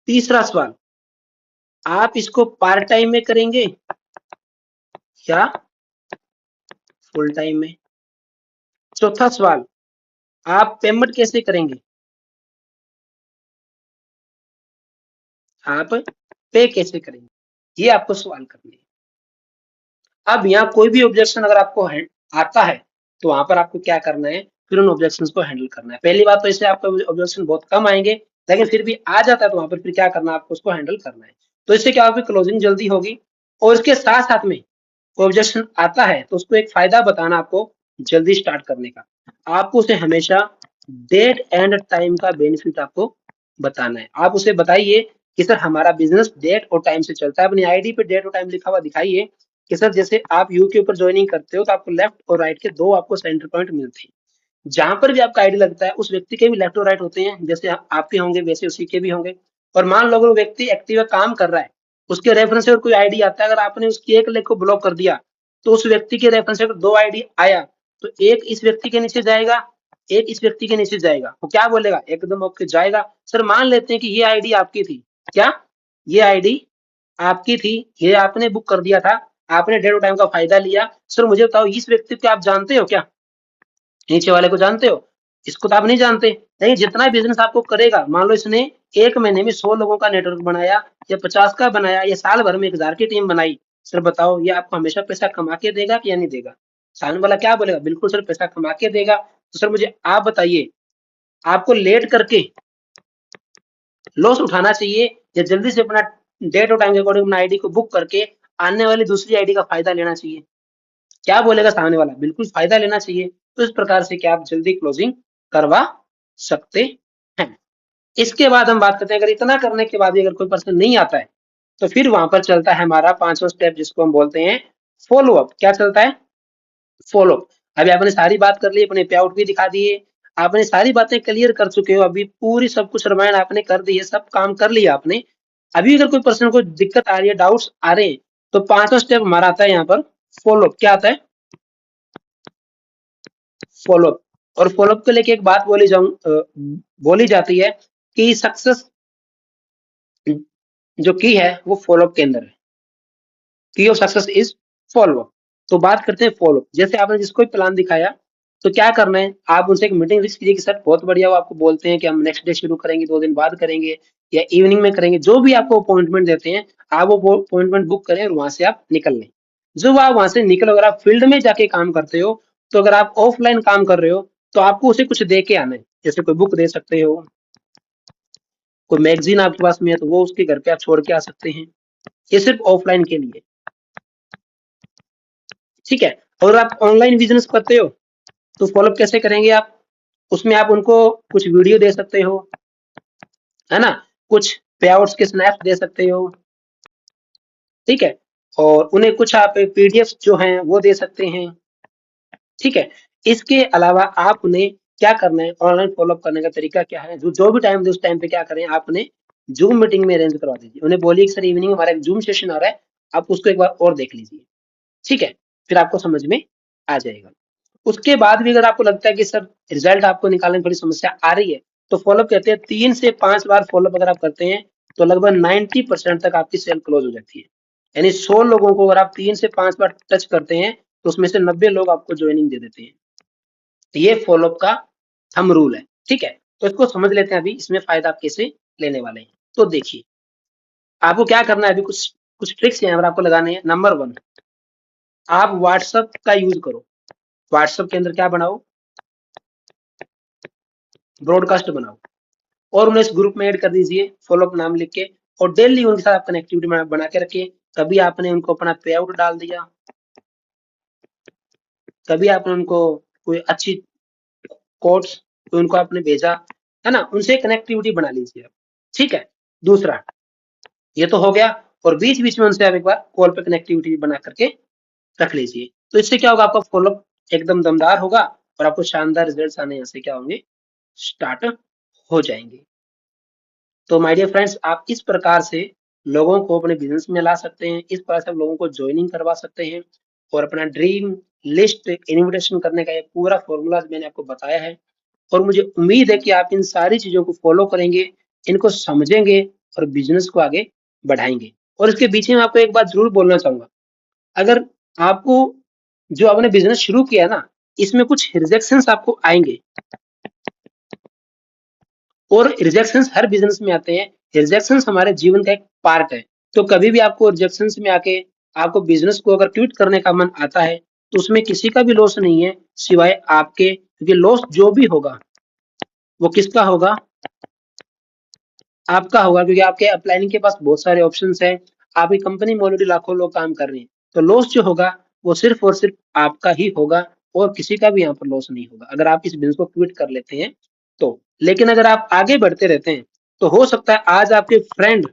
तीसरा सवाल, आप इसको पार्ट टाइम में करेंगे या फुल टाइम में? चौथा सवाल, आप पेमेंट कैसे करेंगे? आप पे कैसे करेंगे? ये आपको सवाल करने हैं। अब यहाँ कोई भी ऑब्जेक्शन अगर आपको आता है तो वहां पर आपको क्या करना है, फिर उन ऑब्जेक्शन को हैंडल करना है। पहली बात तो इससे आपको ऑब्जेक्शन बहुत कम आएंगे, लेकिन फिर भी आ जाता है तो वहां पर फिर क्या करना है, आपको उसको हैंडल करना है। तो इससे क्या होगी, क्लोजिंग जल्दी होगी। और इसके साथ साथ में ऑब्जेक्शन आता है तो उसको एक फायदा बताना आपको जल्दी स्टार्ट करने का। आपको उसे हमेशा डेट एंड टाइम का बेनिफिट आपको बताना है। आप उसे बताइए कि सर हमारा बिजनेस डेट और टाइम से चलता है। अपनी आईडी पे डेट और टाइम लिखा हुआ दिखाइए कि सर जैसे आप यू के ऊपर ज्वाइनिंग करते हो तो आपको लेफ्ट और राइट के दो आपको सेंटर पॉइंट मिलते हैं। जहां पर भी आपका आईडी लगता है उस व्यक्ति के भी लेफ्ट और राइट होते हैं, जैसे आपके होंगे वैसे उसी के भी होंगे। और मान लो अगर वो व्यक्ति एक्टिव काम कर रहा है, उसके रेफरेंस से अगर कोई आईडी आता है, अगर आपने उसकी एक लेख को ब्लॉक कर दिया तो उस व्यक्ति के रेफरेंस से अगर दो आईडी आया तो एक इस व्यक्ति के नीचे जाएगा, एक इस व्यक्ति के नीचे जाएगा। वो क्या बोलेगा, एकदम ओके जाएगा। सर मान लेते हैं कि ये आईडी आपकी थी, क्या ये आईडी आपकी थी, ये आपने बुक कर दिया था, आपने डेट और टाइम का फायदा लिया। सर मुझे बताओ इस व्यक्ति को आप जानते हो क्या? नीचे वाले को जानते हो? इसको तो आप नहीं जानते। लेकिन जितना बिजनेस आपको करेगा, मान लो इसने एक महीने में 100 लोगों का नेटवर्क बनाया या 50 का बनाया या साल भर में 1000 की टीम बनाई, सर बताओ ये आपको हमेशा पैसा कमा के देगा कि या नहीं देगा? सामने वाला क्या बोलेगा, बिल्कुल सर पैसा कमा के देगा। तो सर मुझे आप बताइए, आपको लेट करके लॉस उठाना चाहिए या जल्दी से अपना डेट और टाइम के अकॉर्डिंग अपना आईडी को बुक करके आने वाली दूसरी आईडी का फायदा लेना चाहिए? क्या बोलेगा सामने वाला, बिल्कुल फायदा लेना चाहिए। तो इस प्रकार से क्या आप जल्दी क्लोजिंग करवा सकते हैं। इसके बाद हम बात करते हैं, अगर इतना करने के बाद भी अगर कोई पर्सन नहीं आता है तो फिर वहां पर चलता है हमारा पांचवा स्टेप, जिसको हम बोलते हैं फॉलो अप। क्या चलता है? Follow up. अभी आपने सारी बात कर ली, अपने पे आउट भी दिखा दिए, आपने सारी बातें क्लियर कर चुके हो, अभी पूरी सब कुछ रामायण आपने कर दी है, सब काम कर लिया आपने। अभी अगर कोई पर्सन को दिक्कत आ रही है, डाउट्स आ रहे हैं, तो पांचवा स्टेप हमारा आता है यहाँ पर फॉलो अप। क्या आता है? Follow up. और फॉलो अप को लेके एक बात बोली जाती है कि सक्सेस जो की है वो फॉलो अप के अंदर है। की of success is follow up. तो बात करते हैं फॉलो अप। जैसे आपने जिसको प्लान दिखाया तो क्या करना है, आप उनसे एक मीटिंग फिक्स कीजिए कि सर बहुत बढ़िया, वो आपको बोलते हैं कि हम नेक्स्ट डे शुरू करेंगे, 2 दिन बाद करेंगे या इवनिंग में करेंगे, जो भी आपको अपॉइंटमेंट देते हैं आप वो अपॉइंटमेंट बुक करें और वहां से आप निकल लें। जब आप वहां से निकलो, अगर आप फील्ड में जाके काम करते हो, तो अगर आप ऑफलाइन काम कर रहे हो तो आपको उसे कुछ दे के आना है। जैसे कोई बुक दे सकते हो, कोई मैगजीन आपके पास में है तो वो उसके घर पे आप छोड़ के आ सकते हैं। ये सिर्फ ऑफलाइन के लिए, ठीक है। और आप ऑनलाइन बिजनेस करते हो तो फॉलोअप कैसे करेंगे आप? उसमें आप उनको कुछ वीडियो दे सकते हो, है ना, कुछ पे आउट्स के स्नैप्स दे सकते हो, ठीक है। और उन्हें कुछ आप पीडीएफ जो हैं वो दे सकते हैं, ठीक है। इसके अलावा आप उन्हें क्या करना है, ऑनलाइन फॉलोअप करने का तरीका क्या है, जो जो भी टाइम दे उस टाइम पे क्या करें, आप उन्हें जूम मीटिंग में अरेंज करवा दीजिए। उन्हें बोलिए कि सर इवनिंग हमारा एक जूम सेशन आ रहा है, आप उसको एक बार और देख लीजिए, ठीक है। फिर आपको समझ में आ जाएगा। उसके बाद भी अगर आपको लगता है कि सर रिजल्ट आपको निकालने में थोड़ी समस्या आ रही है, तो फॉलोअप कहते हैं 3 से 5 बार फॉलोअप अगर आप करते हैं तो लगभग 90% तक आपकी सेल क्लोज हो जाती है। यानी 100 लोगों को अगर आप 3 से 5 बार टच करते हैं तो उसमें से 90 लोग आपको ज्वाइनिंग दे देते हैं। तो ये फॉलोअप का थंब रूल है, ठीक है। तो इसको समझ लेते हैं, अभी इसमें फायदा आप कैसे लेने वाले हैं। तो देखिए, आपको क्या करना है, अभी कुछ कुछ ट्रिक्स यहाँ पर आपको लगाने हैं। नंबर वन, आप व्हाट्सएप का यूज करो। व्हाट्सएप के अंदर क्या बनाओ, ब्रॉडकास्ट बनाओ और उन्हें इस ग्रुप में ऐड कर दीजिए, फॉलोअप नाम लिख के, और डेली उनके साथ कनेक्टिविटी बना के रखिए। कभी आपने उनको अपना पे आउट डाल दिया, कभी आपने उनको कोई अच्छी कोट्स तो उनको आपने भेजा, है ना, उनसे कनेक्टिविटी बना लीजिए आप। ठीक है। दूसरा, ये तो हो गया, और बीच बीच में उनसे आप एक बार कॉल पे कनेक्टिविटी बना करके रख लीजिए। तो इससे क्या होगा, आपका फॉलोअप एकदम दमदार होगा और आपको शानदार रिजल्ट्स आने यहाँ से क्या होंगे, स्टार्ट हो जाएंगे। तो माय डियर फ्रेंड्स, आप इस प्रकार से लोगों को अपने बिजनेस में ला सकते हैं, इस प्रकार से आप लोगों को ज्वाइनिंग करवा सकते हैं और अपना ड्रीम लिस्ट इन्विटेशन करने का ये पूरा फॉर्मूला मैंने आपको बताया है। और मुझे उम्मीद है कि आप इन सारी चीजों को फॉलो करेंगे, इनको समझेंगे और बिजनेस को आगे बढ़ाएंगे। और इसके बीच में आपको एक बात जरूर बोलना चाहूंगा, अगर आपको जो आपने बिजनेस शुरू किया ना, इसमें कुछ रिजेक्शंस आपको आएंगे, और रिजेक्शंस हर बिजनेस में आते हैं। रिजेक्शंस हमारे जीवन का एक पार्ट है। तो कभी भी आपको रिजेक्शंस में आके आपको बिजनेस को अगर क्विट करने का मन आता है, तो उसमें किसी का भी लॉस नहीं है सिवाय आपके, क्योंकि लॉस जो भी होगा वो किसका होगा, आपका होगा, क्योंकि आपके अपलाइनिंग के पास बहुत सारे ऑप्शंस हैं। आपकी कंपनी में ऑलरेडी लाखों लोग काम कर रहे हैं, तो लॉस जो होगा वो सिर्फ और सिर्फ आपका ही होगा, और किसी का भी यहाँ पर लॉस नहीं होगा अगर आप इस बिजनेस को क्विट कर लेते हैं तो। लेकिन अगर आप आगे बढ़ते रहते हैं, तो हो सकता है आज आपके फ्रेंड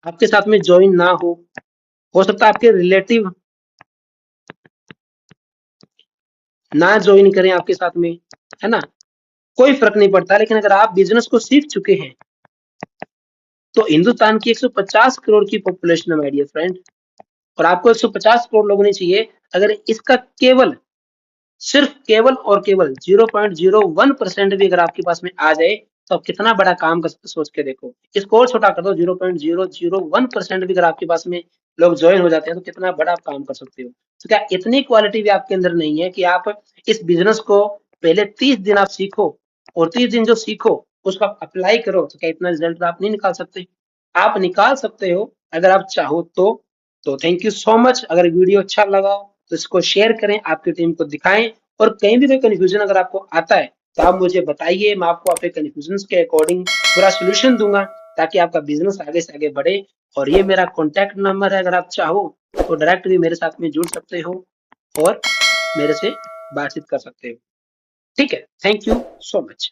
आपके साथ में ज्वाइन ना हो सकता है आपके रिलेटिव ना ज्वाइन करें आपके साथ में, है ना, कोई फर्क नहीं पड़ता। लेकिन अगर आप बिजनेस को सीख चुके हैं, तो हिंदुस्तान की 150 करोड़ की पॉपुलेशन है माय डियर फ्रेंड, और आपको 150 करोड़ लोग नहीं चाहिए। अगर इसका केवल, सिर्फ केवल और केवल 0.01% भी अगर आपके पास में आ जाए, तो आप कितना बड़ा काम कर सकते, सोच के देखो। इसको और छोटा कर दो, 0.001% भी अगर आपके पास में लोग ज्वाइन हो जाते हैं, तो कितना बड़ा आप काम कर सकते हो। तो क्या इतनी क्वालिटी भी आपके अंदर नहीं है कि आप इस बिजनेस को पहले 30 दिन आप सीखो, और 30 दिन जो सीखो उसको आप अप्लाई करो, तो क्या इतना रिजल्ट आप नहीं निकाल सकते? आप निकाल सकते हो अगर आप चाहो तो। Thank you so much. अगर वीडियो अच्छा लगा हो तो इसको शेयर करें, आपकी टीम को दिखाएं, और कहीं भी कोई कंफ्यूजन अगर आपको आता है तो आप मुझे बताइए, मैं आपको आपके कंफ्यूजन के अकॉर्डिंग पूरा सोल्यूशन दूंगा, ताकि आपका बिजनेस आगे से आगे बढ़े। और ये मेरा कॉन्टैक्ट नंबर है, अगर आप चाहो तो डायरेक्ट भी मेरे साथ में जुड़ सकते हो और मेरे से बातचीत कर सकते हो। ठीक है, थैंक यू सो मच।